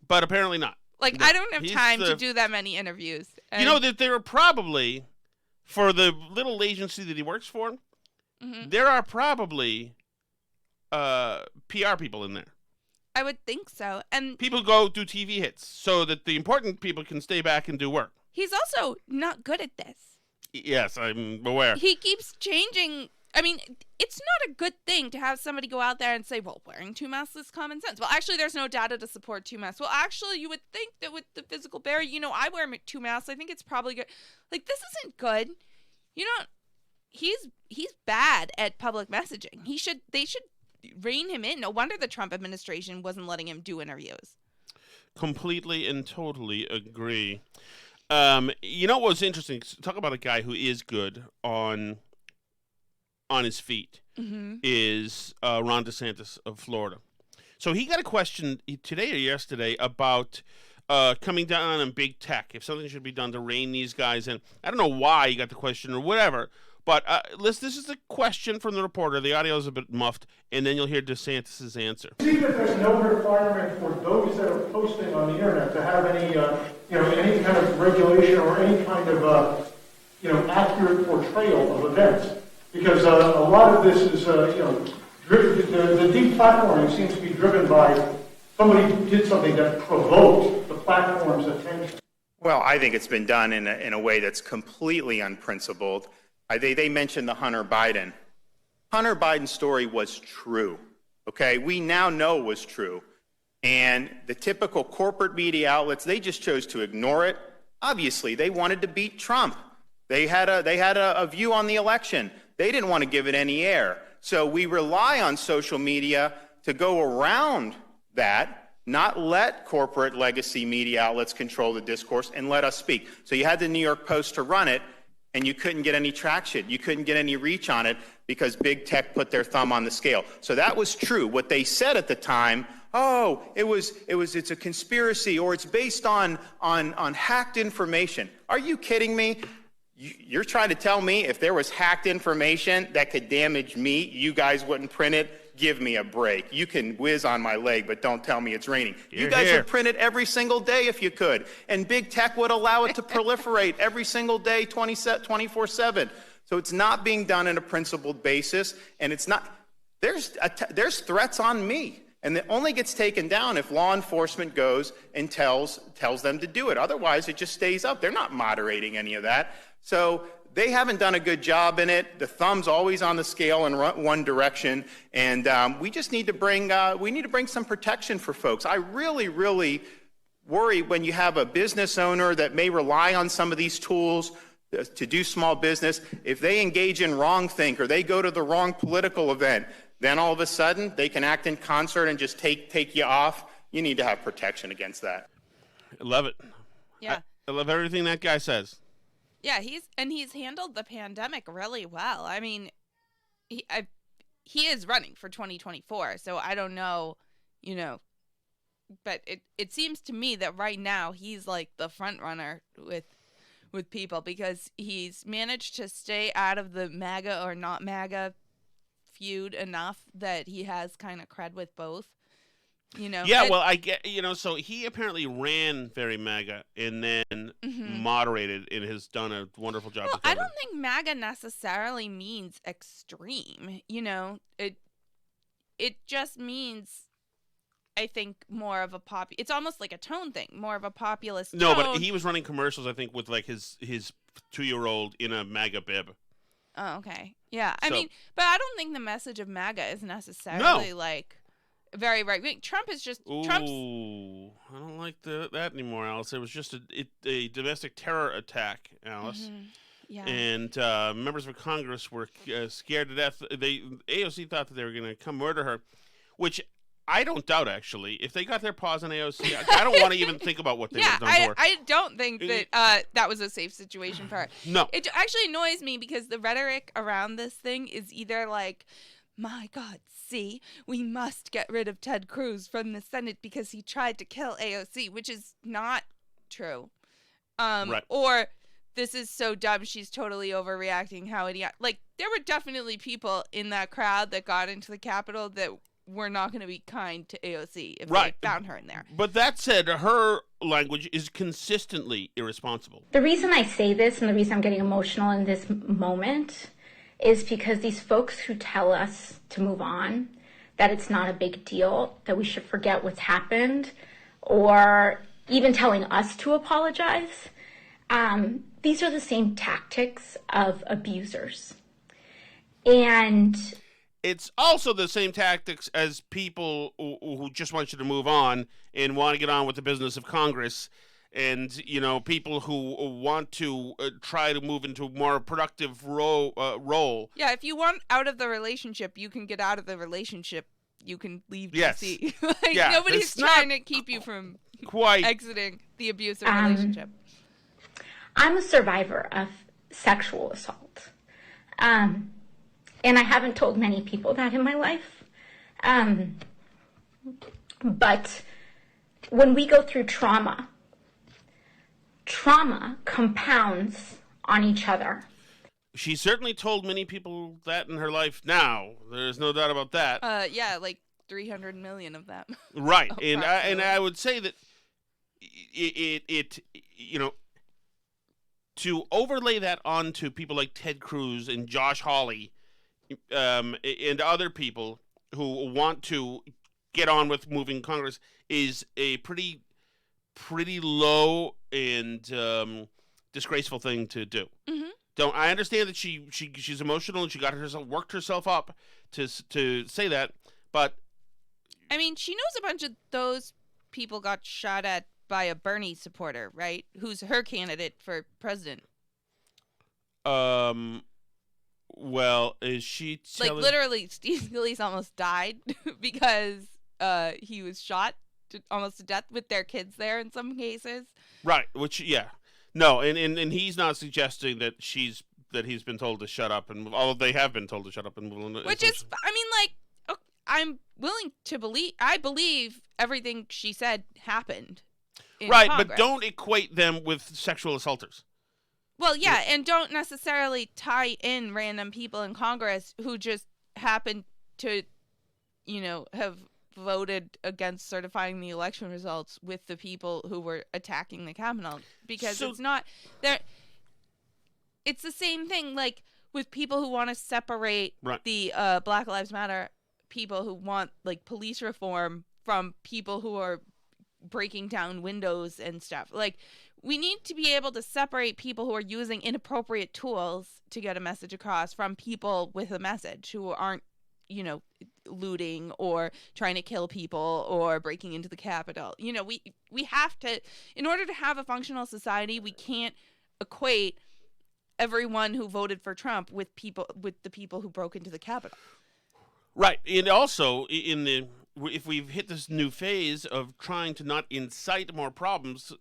but apparently not. No, I don't have time to do that many interviews. And that there are probably, for the little agency that he works for, there are probably PR people in there. I would think so. And people go do TV hits so that the important people can stay back and do work. He's also not good at this. Yes, I'm aware. He keeps changing. It's not a good thing to have somebody go out there and say, well, wearing 2 masks is common sense. Well, actually, there's no data to support 2 masks. Well, actually, you would think that with the physical barrier, I wear 2 masks. I think it's probably good. This isn't good. He's bad at public messaging. They should rein him in. No wonder the Trump administration wasn't letting him do interviews. Completely and totally agree. What was interesting? Talk about a guy who is good on his feet. Is Ron DeSantis of Florida. So he got a question today or yesterday about coming down on big tech, if something should be done to rein these guys in. I don't know why he got the question or whatever, but this is the question from the reporter. The audio is a bit muffed, and then you'll hear DeSantis' answer. See that there's no requirement for those that are posting on the internet to have any, any kind of regulation or any kind of, accurate portrayal of events. Because a lot of this is, the deplatforming seems to be driven by somebody who did something that provoked the platform's attention. Well, I think it's been done in a way that's completely unprincipled. They mentioned the Hunter Biden. Hunter Biden's story was true, okay? We now know it was true. And the typical corporate media outlets, they just chose to ignore it. Obviously, they wanted to beat Trump. They had a view on the election. They didn't want to give it any air. So we rely on social media to go around that, not let corporate legacy media outlets control the discourse and let us speak. So you had the New York Post to run it, and you couldn't get any traction. You couldn't get any reach on it because big tech put their thumb on the scale. So that was true. What they said at the time oh, it's a conspiracy, or it's based on hacked information. Are you kidding me? You're trying to tell me if there was hacked information that could damage me, you guys wouldn't print it? Give me a break. You can whiz on my leg, but don't tell me it's raining. You guys would print it every single day if you could. And big tech would allow it to proliferate every single day, 24/7. So it's not being done on a principled basis, and it's not. There's threats on me, and it only gets taken down if law enforcement goes and tells them to do it. Otherwise, it just stays up. They're not moderating any of that. So they haven't done a good job in it. The thumb's always on the scale in one direction, and we just need to bring some protection for folks. I really, really worry when you have a business owner that may rely on some of these tools to do small business. If they engage in wrongthink or they go to the wrong political event, then all of a sudden they can act in concert and just take you off. You need to have protection against that. I love it. Yeah. I love everything that guy says. Yeah, he's handled the pandemic really well. I mean, he is running for 2024, so I don't know, but it seems to me that right now he's like the front runner with people because he's managed to stay out of the MAGA or not MAGA feud enough that he has kind of cred with both. Yeah, well, I get, so he apparently ran very MAGA and then moderated and has done a wonderful job. Well, I don't think MAGA necessarily means extreme. It just means, I think, more of a it's almost like a tone thing, more of a populist tone. No, but he was running commercials, I think, with like his 2-year-old in a MAGA bib. Oh, okay. Yeah, I mean, but I don't think the message of MAGA is necessarily like very right-wing. Trump is just Trump's. Ooh, I don't like that anymore, Alice. It was just a domestic terror attack, Alice. Mm-hmm. Yeah. And members of Congress were scared to death. AOC thought that they were going to come murder her, which I don't doubt, actually. If they got their paws on AOC, I don't want to even think about what they would have done to her. I don't think that that was a safe situation for her. No. It actually annoys me because the rhetoric around this thing is either like, my God, see, we must get rid of Ted Cruz from the Senate because he tried to kill AOC, which is not true. Right. Or this is so dumb, she's totally overreacting, how idiot. Like, there were definitely people in that crowd that got into the Capitol that were not going to be kind to AOC if they found her in there. But that said, her language is consistently irresponsible. The reason I say this and the reason I'm getting emotional in this moment is because these folks who tell us to move on, that it's not a big deal, that we should forget what's happened, or even telling us to apologize, these are the same tactics of abusers. And it's also the same tactics as people who just want you to move on and want to get on with the business of Congress. And, people who want to try to move into a more productive role. Yeah, if you want out of the relationship, you can get out of the relationship. You can leave DC. Nobody's trying to keep you from exiting the abusive relationship. I'm a survivor of sexual assault. And I haven't told many people that in my life. But when we go through trauma compounds on each other. She certainly told many people that in her life now. There's no doubt about that. Yeah, like 300 million of them. Right. And I would say that it to overlay that onto people like Ted Cruz and Josh Hawley and other people who want to get on with moving Congress is a pretty low and disgraceful thing to do. Mm-hmm. I understand that she's emotional and she worked herself up to say that, but I mean, she knows a bunch of those people got shot at by a Bernie supporter, right? Who's her candidate for president? Well, is she like literally? Steve Scalise almost died because he was shot almost to death with their kids there in some cases. Right. Which no, and he's not suggesting that he's been told to shut up and move, although they have been told to shut up and move. Which is, I mean, like, I'm willing to believe. I believe everything she said happened. Right, Congress. but don't equate them with sexual assaulters. Well, yeah, and don't necessarily tie in random people in Congress who just happen to, have voted against certifying the election results with the people who were attacking the Capitol, because it's not there. It's the same thing, like with people who want to separate the Black Lives Matter people who want like police reform from people who are breaking down windows and stuff. Like, we need to be able to separate people who are using inappropriate tools to get a message across from people with a message who aren't, looting or trying to kill people or breaking into the Capitol. We have to, in order to have a functional society, we can't equate everyone who voted for Trump with the people who broke into the Capitol. Right, and also if we've hit this new phase of trying to not incite more problems,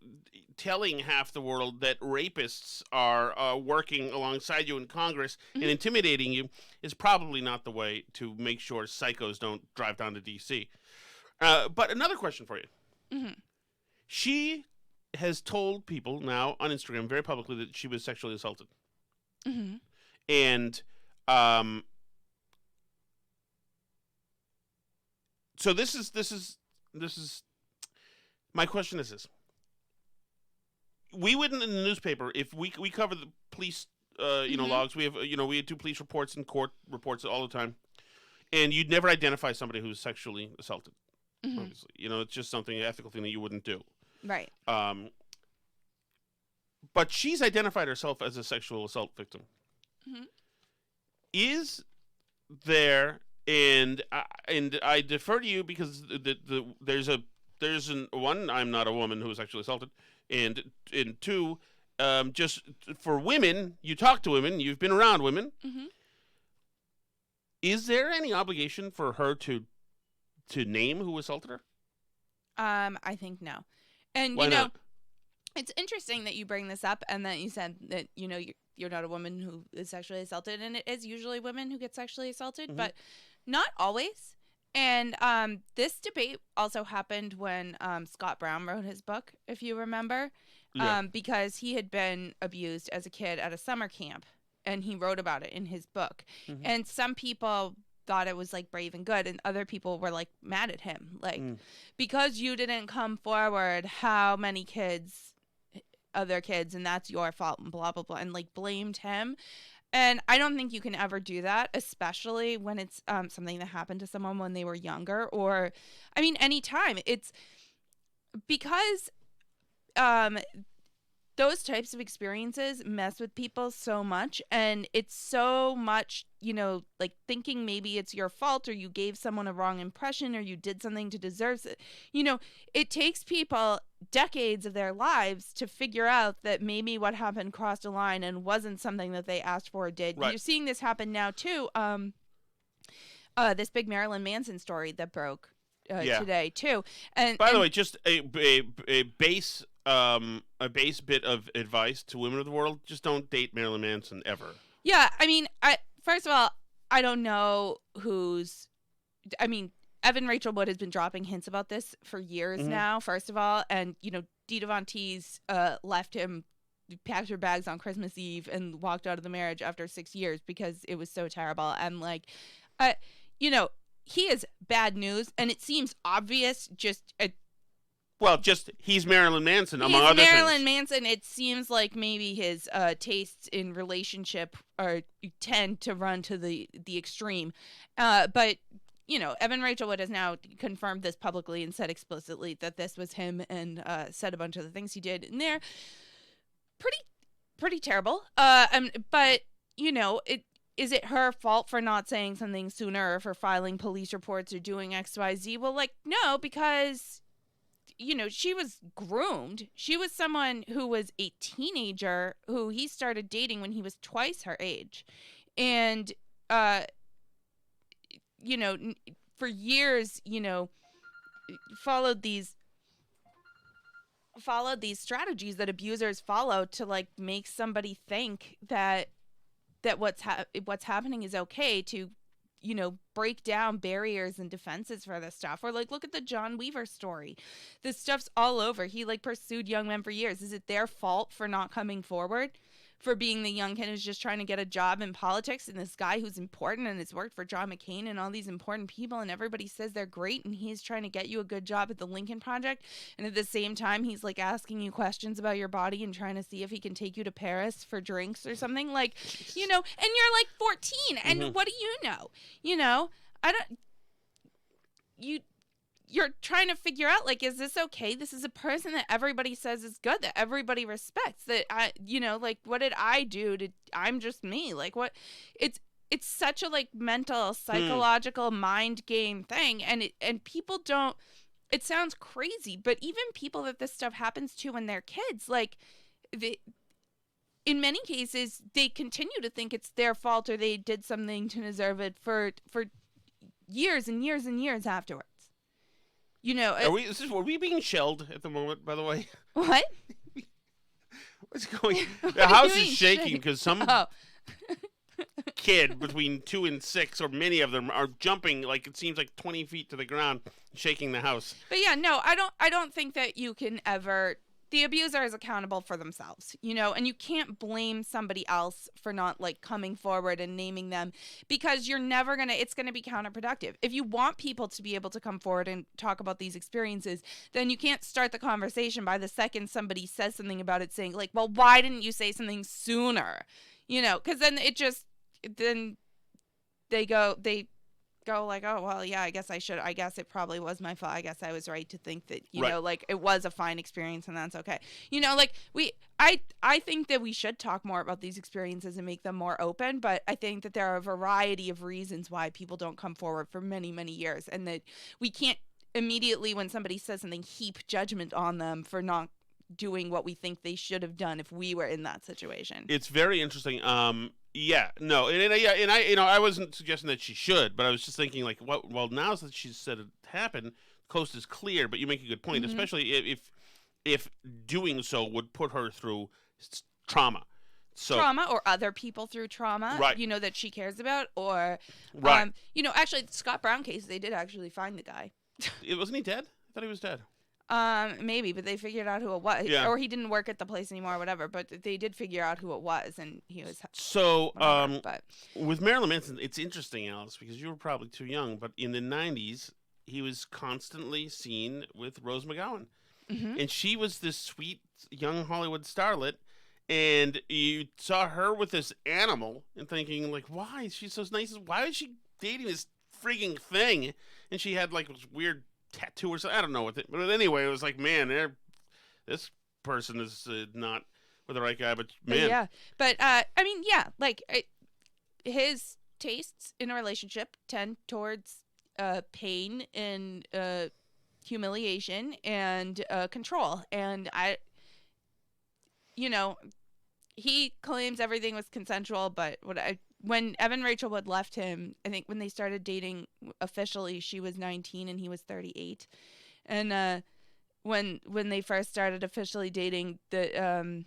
telling half the world that rapists are working alongside you in Congress and intimidating you is probably not the way to make sure psychos don't drive down to D.C. But another question for you. Mm-hmm. She has told people now on Instagram very publicly that she was sexually assaulted. Mm-hmm. And so this is my question is this. We wouldn't in the newspaper, if we cover the police logs, we have we had 2 police reports and court reports all the time, and you'd never identify somebody who's sexually assaulted. Mm-hmm. Obviously, it's just something, an ethical thing that you wouldn't do. Right. But she's identified herself as a sexual assault victim. Mm-hmm. Is there, and I defer to you because there's one, I'm not a woman who was sexually assaulted, and 2, just for women, you talk to women, you've been around women. Mm-hmm. Is there any obligation for her to name who assaulted her? I think no. And Why not? It's interesting that you bring this up and that you said that you're not a woman who is sexually assaulted, and it is usually women who get sexually assaulted, but not always. And this debate also happened when Scott Brown wrote his book, if you remember, because he had been abused as a kid at a summer camp, and he wrote about it in his book. Mm-hmm. And some people thought it was like brave and good, and other people were like mad at him, like because you didn't come forward, how many other kids, and that's your fault, and blah blah blah, and like blamed him. And I don't think you can ever do that, especially when it's something that happened to someone when they were younger, or anytime. It's because those types of experiences mess with people so much, and it's so much, like thinking maybe it's your fault, or you gave someone a wrong impression, or you did something to deserve it. It takes people decades of their lives to figure out that maybe what happened crossed a line and wasn't something that they asked for or did. Right. You're seeing this happen now too. This big Marilyn Manson story that broke today too. And by the way, just a base bit of advice to women of the world: just don't date Marilyn Manson ever. Yeah, first of all, I don't know Evan Rachel Wood has been dropping hints about this for years now, first of all. And, Dita Von Teese left him, packed her bags on Christmas Eve and walked out of the marriage after 6 years because it was so terrible. And, he is bad news, and it seems obvious he's Marilyn Manson, among other things. Marilyn Manson, it seems like maybe his tastes in relationship tend to run to the extreme. But Evan Rachel Wood has now confirmed this publicly and said explicitly that this was him, and said a bunch of the things he did. And they're pretty terrible. But, is it her fault for not saying something sooner, or for filing police reports or doing XYZ? Well, no, because she was groomed. She was someone who was a teenager who he started dating when he was twice her age. And, for years, followed these strategies that abusers follow to make somebody think that what's happening is okay, to break down barriers and defenses for this stuff. Or like, look at the John Weaver story. This stuff's all over. He like pursued young men for years. Is it their fault for not coming forward? For being the young kid who's just trying to get a job in politics, and this guy who's important and has worked for John McCain and all these important people, and everybody says they're great, and he's trying to get you a good job at the Lincoln Project, and at the same time he's like asking you questions about your body and trying to see if he can take you to Paris for drinks or something, like, and you're like 14, and what do you know? You're trying to figure out, like, is this okay? This is a person that everybody says is good, that everybody respects, that like, what did I do I'm just me? Like, what? It's such a, like, mental, psychological mind game thing. And people don't, it sounds crazy, but even people that this stuff happens to when they're kids, like, in many cases, they continue to think it's their fault or they did something to deserve it for years and years and years afterwards. Are we being shelled at the moment, by the way? What? What's going on? The house is shaking because some kid between 2 and 6, or many of them, are jumping, like, it seems like 20 feet to the ground, shaking the house. But yeah, no, I don't think that you can ever... The abuser is accountable for themselves, and you can't blame somebody else for not, like, coming forward and naming them, because you're never it's going to be counterproductive. If you want people to be able to come forward and talk about these experiences, then you can't start the conversation by the second somebody says something about it saying, like, well, why didn't you say something sooner? Because then they go like, oh, well, yeah, I guess I should. I guess it probably was my fault. I guess I was right to think that, like, it was a fine experience and that's okay. Like, I think that we should talk more about these experiences and make them more open, but I think that there are a variety of reasons why people don't come forward for many, many years, and that we can't immediately, when somebody says something, heap judgment on them for not doing what we think they should have done if we were in that situation. It's very interesting. Yeah, no, and I wasn't suggesting that she should, but I was just thinking, like, well, now that she's said it happened, the coast is clear. But you make a good point, especially if doing so would put her through trauma. Trauma, or other people through trauma, right? That she cares about, or right. Actually, the Scott Brown case, they did actually find the guy. Wasn't he dead? I thought he was dead. Maybe, but they figured out who it was, or he didn't work at the place anymore, or whatever. But they did figure out who it was, and he was. So, with Marilyn Manson, it's interesting, Alice, because you were probably too young, but in the '90s, he was constantly seen with Rose McGowan, and she was this sweet young Hollywood starlet, and you saw her with this animal, and thinking, like, why is she so nice? Why is she dating this freaking thing? And she had, like, this weird tattoo or something. I don't know what it, but anyway, it was like, man, this person is not with the right guy, but man. His tastes in a relationship tend towards pain and humiliation and control, and he claims everything was consensual, but when Evan Rachel Wood left him, I think when they started dating officially, she was 19 and he was 38. And when they first started officially dating, they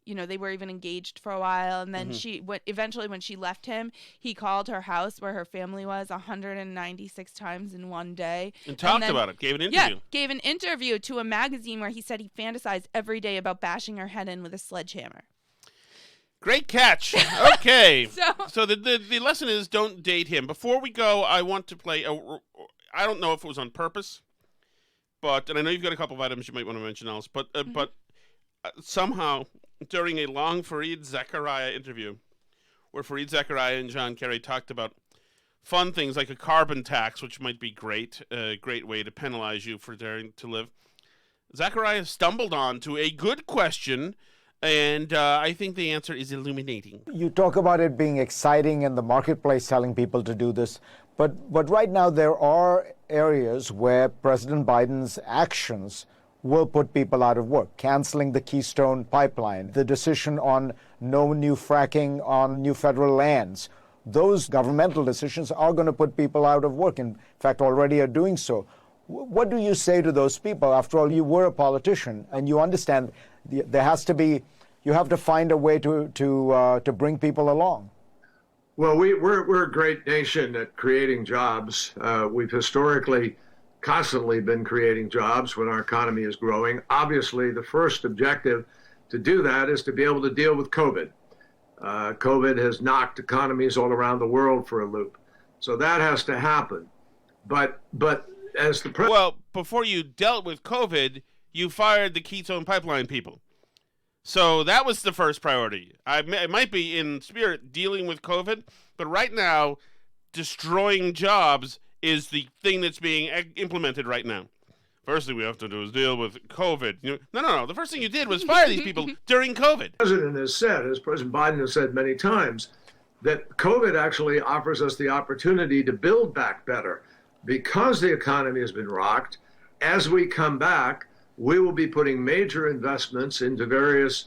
were even engaged for a while. And then eventually when she left him, he called her house where her family was 196 times in one day. And talked about it, gave an interview. Yeah, gave an interview to a magazine where he said he fantasized every day about bashing her head in with a sledgehammer. Great catch. Okay. So the lesson is, don't date him. Before we go, I want to play. I don't know if it was on purpose, and I know you've got a couple of items you might want to mention, Alice. But somehow during a long Fareed Zakaria interview, where Fareed Zakaria and John Kerry talked about fun things like a carbon tax, which might be a great way to penalize you for daring to live, Zakaria stumbled on to a good question. And I think the answer is illuminating. You talk about it being exciting in the marketplace, telling people to do this. But right now there are areas where President Biden's actions will put people out of work. Canceling the Keystone Pipeline, the decision on no new fracking on new federal lands. Those governmental decisions are going to put people out of work. In fact, already are doing so. What do you say to those people? After all, you were a politician, and you understand you have to find a way to bring people along. Well, we're a great nation at creating jobs. We've historically constantly been creating jobs when our economy is growing. Obviously, the first objective to do that is to be able to deal with COVID. COVID has knocked economies all around the world for a loop. So that has to happen. But as the Well, before you dealt with COVID, you fired the Keystone Pipeline people. So that was the first priority. It might be in spirit dealing with COVID, but right now, destroying jobs is the thing that's being implemented right now. First thing we have to do is deal with COVID. No. The first thing you did was fire these people during COVID. The president has said, as President Biden has said many times, that COVID actually offers us the opportunity to build back better. Because the economy has been rocked, as we come back, we will be putting major investments into various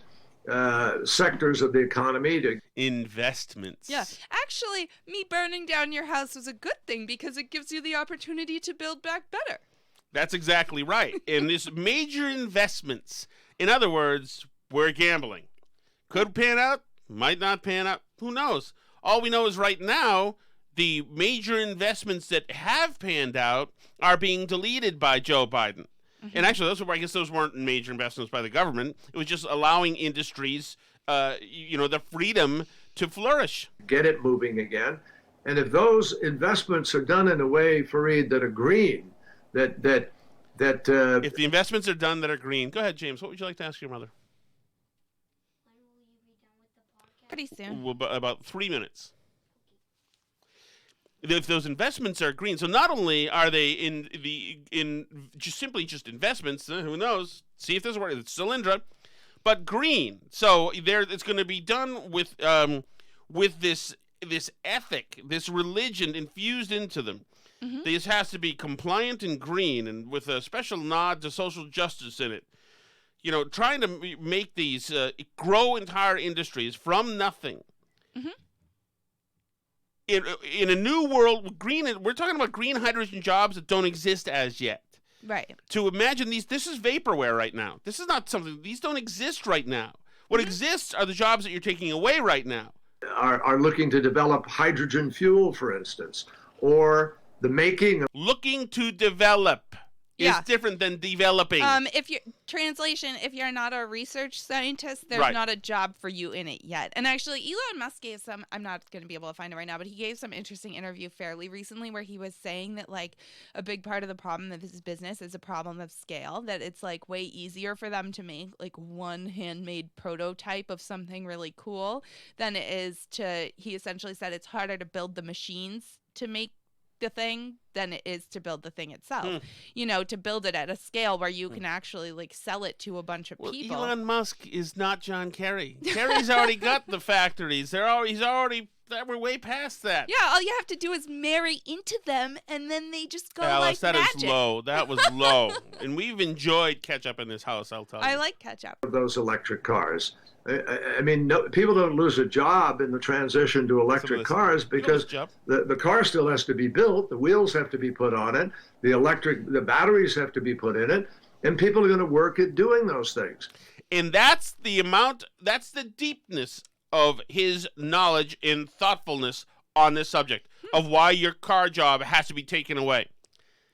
sectors of the economy. Investments. Yeah. Actually, me burning down your house was a good thing because it gives you the opportunity to build back better. That's exactly right. And this major investments. In other words, we're gambling. Could pan out, might not pan out. Who knows? All we know is right now, the major investments that have panned out are being deleted by Joe Biden. Mm-hmm. And actually, I guess those weren't major investments by the government. It was just allowing industries, the freedom to flourish. Get it moving again. And if those investments are done in a way, Fareed, that are green, that if the investments are done that are green. Go ahead, James. What would you like to ask your mother? Pretty soon. Well, about 3 minutes. If those investments are green, so not only are they just investments, who knows? See if this works. It's Solyndra, but green. So it's going to be done with this ethic, this religion infused into them. Mm-hmm. This has to be compliant and green, and with a special nod to social justice in it. Trying to make these grow entire industries from nothing. Mm-hmm. In a new world, we're talking about green hydrogen jobs that don't exist as yet. Right. To imagine this is vaporware right now. This is not something, these don't exist right now. What exists are the jobs that you're taking away right now. Are looking to develop hydrogen fuel, for instance, or the making of... Looking to develop is different than developing. If you're not a research scientist, there's not a job for you in it yet. And actually, Elon Musk gave some, I'm not going to be able to find it right now, but he gave some interesting interview fairly recently where he was saying that a big part of the problem of his business is a problem of scale, that it's way easier for them to make one handmade prototype of something really cool than it is he essentially said it's harder to build the machines to make the thing than it is to build the thing itself. To build it at a scale where you can actually sell it to a bunch of people. Elon Musk is not John Kerry. Kerry's already got the factories. We're way past that. Yeah, all you have to do is marry into them, and then they just go Alice, that magic. Is low. That was low. And we've enjoyed ketchup in this house, I'll tell you. I like ketchup. Those electric cars. People don't lose a job in the transition to electric cars because the car still has to be built, the wheels have to be put on it, the batteries have to be put in it, and people are going to work at doing those things. And that's the deepness of his knowledge and thoughtfulness on this subject of why your car job has to be taken away.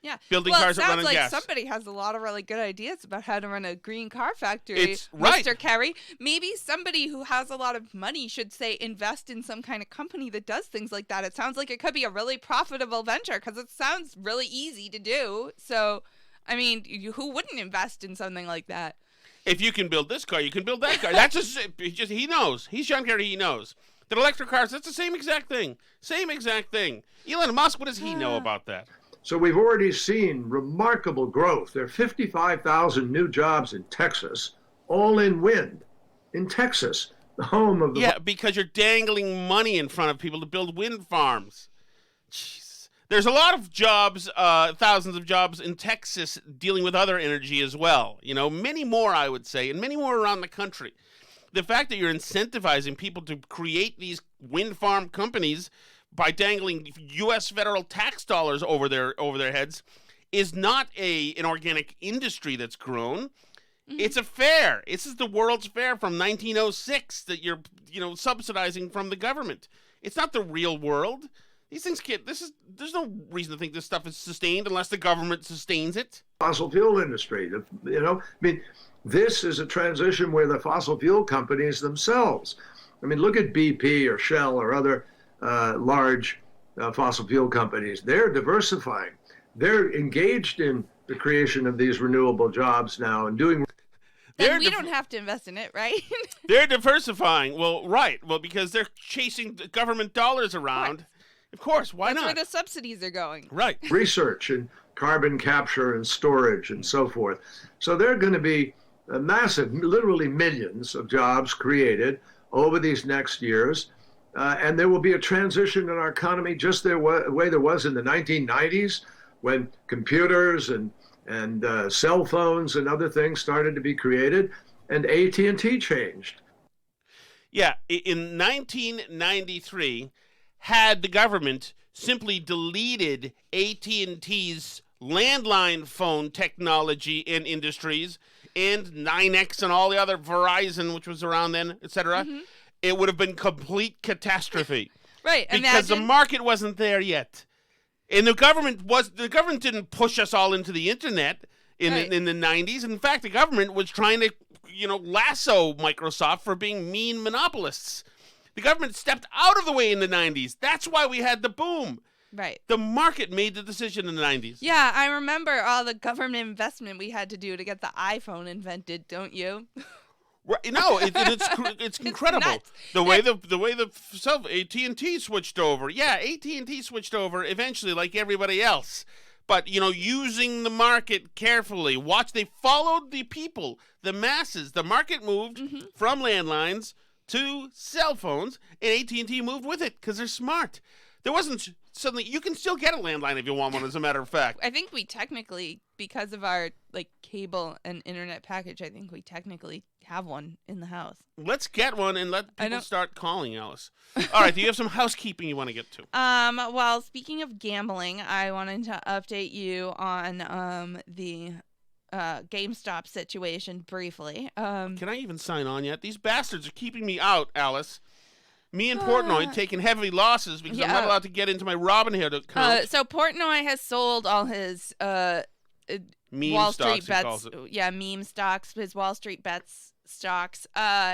Yeah. Building cars that run on gas. It sounds like somebody has a lot of really good ideas about how to run a green car factory, it's right. Mr. Kerry. Maybe somebody who has a lot of money should say invest in some kind of company that does things like that. It sounds like it could be a really profitable venture because it sounds really easy to do. So, who wouldn't invest in something like that? If you can build this car, you can build that car. That's just he knows. He's John Kerry, he knows. That electric cars, that's the same exact thing. Same exact thing. Elon Musk, what does he know about that? So we've already seen remarkable growth. There are 55,000 new jobs in Texas, all in wind. In Texas, the home of the... Yeah, because you're dangling money in front of people to build wind farms. Jeez. There's a lot of jobs, thousands of jobs in Texas dealing with other energy as well. Many more, I would say, and many more around the country. The fact that you're incentivizing people to create these wind farm companies by dangling U.S. federal tax dollars over their heads is not an organic industry that's grown. Mm-hmm. It's a fair. This is the World's Fair from 1906 that you're subsidizing from the government. It's not the real world. These things can't. There's no reason to think this stuff is sustained unless the government sustains it. Fossil fuel industry, this is a transition where the fossil fuel companies themselves, look at BP or Shell or other large fossil fuel companies. They're diversifying. They're engaged in the creation of these renewable jobs now and doing. Then we don't have to invest in it, right? They're diversifying. Well, right. Well, because they're chasing the government dollars around. Of course. Why That's not? where the subsidies are going. Right. Research and carbon capture and storage and so forth. So there are going to be massive, literally millions of jobs created over these next years. And there will be a transition in our economy just the way there was in the 1990s when computers and cell phones and other things started to be created, and AT&T changed. Yeah, in 1993, had the government simply deleted AT&T's landline phone technology and industries and 9X and all the other Verizon, which was around then, etc., it would have been complete catastrophe. Right, because the market wasn't there yet. And the government didn't push us all into the internet in the 90s. In fact, the government was trying to, lasso Microsoft for being mean monopolists. The government stepped out of the way in the 90s. That's why we had the boom. Right. The market made the decision in the 90s. Yeah, I remember all the government investment we had to do to get the iPhone invented, don't you? Right, no, it's incredible. The way AT&T switched over. Yeah, AT&T switched over eventually, like everybody else. But using the market carefully. They followed the people, the masses. The market moved from landlines to cell phones, and AT&T moved with it because they're smart. There wasn't suddenly. You can still get a landline if you want one. As a matter of fact, I think we technically, because of our cable and internet package, I think we technically have one in the house. Let's get one and let people start calling, Alice. All right, do you have some housekeeping you want to get to? Well, speaking of gambling, I wanted to update you on the GameStop situation briefly. Can I even sign on yet? These bastards are keeping me out, Alice. Me and Portnoy taking heavy losses because I'm not allowed to get into my Robinhood account. So Portnoy has sold all his meme Wall stocks, Street bets. Yeah, meme stocks, his Wall Street bets stocks,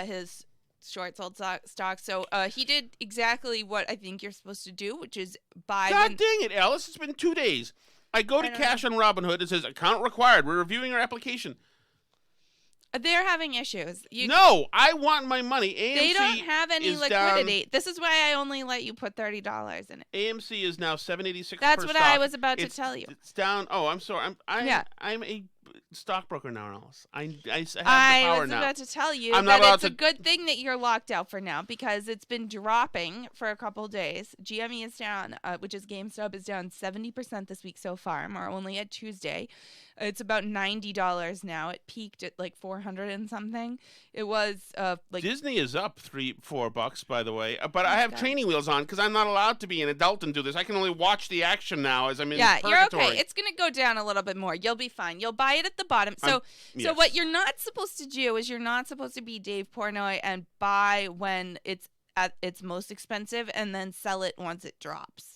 his short sold stocks. So he did exactly what I think you're supposed to do, which is buy. God dang it, Alice! It's been 2 days. I go to cash on Robinhood. It says account required. We're reviewing our application. They're having issues. No, I want my money. AMC they don't have any liquidity. Down, this is why I only let you put $30 in it. AMC is now $7.86. That's per what stock. I was about to tell you. It's down. Oh, I'm sorry. I'm a stockbroker now, Alice. I have the power I was now. about to tell you I'm not that allowed it's a good thing that you're locked out for now because it's been dropping for a couple days. GME is down, which is GameStop, is down 70% this week so far. We're only at Tuesday. It's about $90 now. It peaked at like $400 and something. It was Disney is up $3-4, by the way. But I have training wheels on because I'm not allowed to be an adult and do this. I can only watch the action now as I'm in purgatory. You're okay. It's gonna go down a little bit more. You'll be fine. You'll buy it at the bottom. So what you're not supposed to do is you're not supposed to be Dave Portnoy and buy when it's at its most expensive and then sell it once it drops.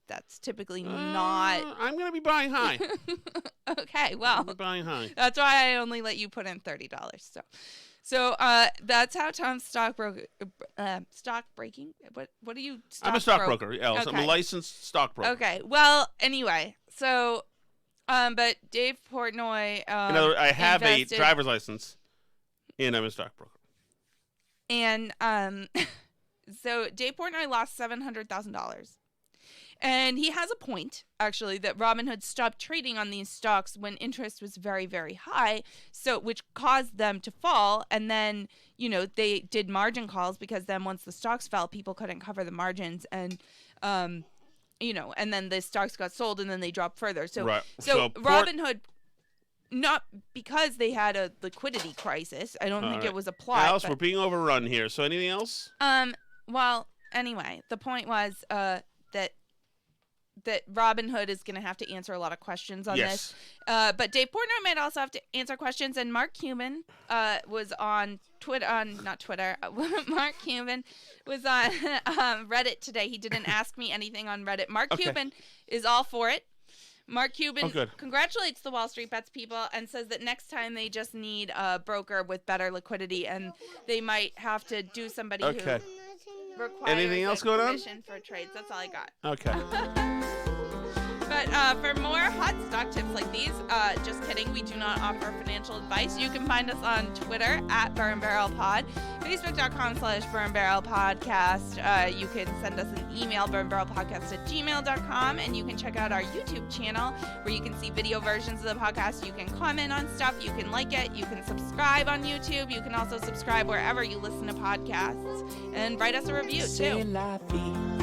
That's typically not. I'm going to be buying high. Okay, well, I'm buying high. That's why I only let you put in $30. So that's how Tom's stock breaking. What are you? I'm a stockbroker, Alice. Okay. I'm a licensed stockbroker. Okay. Well, anyway, so but Dave Portnoy. In other words, I have invested, a driver's license, and I'm a stockbroker. And so Dave Portnoy lost $700,000. And he has a point, actually, that Robinhood stopped trading on these stocks when interest was very, very high, so which caused them to fall. And then, they did margin calls because then once the stocks fell, people couldn't cover the margins. And, and then the stocks got sold and then they dropped further. So Robinhood, not because they had a liquidity crisis. I don't think it was a plot. Alice, we're being overrun here. So anything else? Well, anyway, the point was that that Robinhood is going to have to answer a lot of questions on this. But Dave Portnoy might also have to answer questions. And Mark Cuban was on Twitter, Mark Cuban was on Reddit today. He didn't ask me anything on Reddit. Mark Cuban is all for it. Mark Cuban congratulates the Wall Street Bets people and says that next time they just need a broker with better liquidity, and they might have to do somebody who requires anything else going on? Commission for trades. That's all I got. Okay. But for more hot stock tips like these, just kidding, we do not offer financial advice. You can find us on Twitter at Burn Barrel Pod, Facebook.com/Burn Barrel Podcast. You can send us an email, burnbarrelpodcast@gmail.com, and you can check out our YouTube channel where you can see video versions of the podcast. You can comment on stuff, you can like it, you can subscribe on YouTube, you can also subscribe wherever you listen to podcasts, and write us a review too.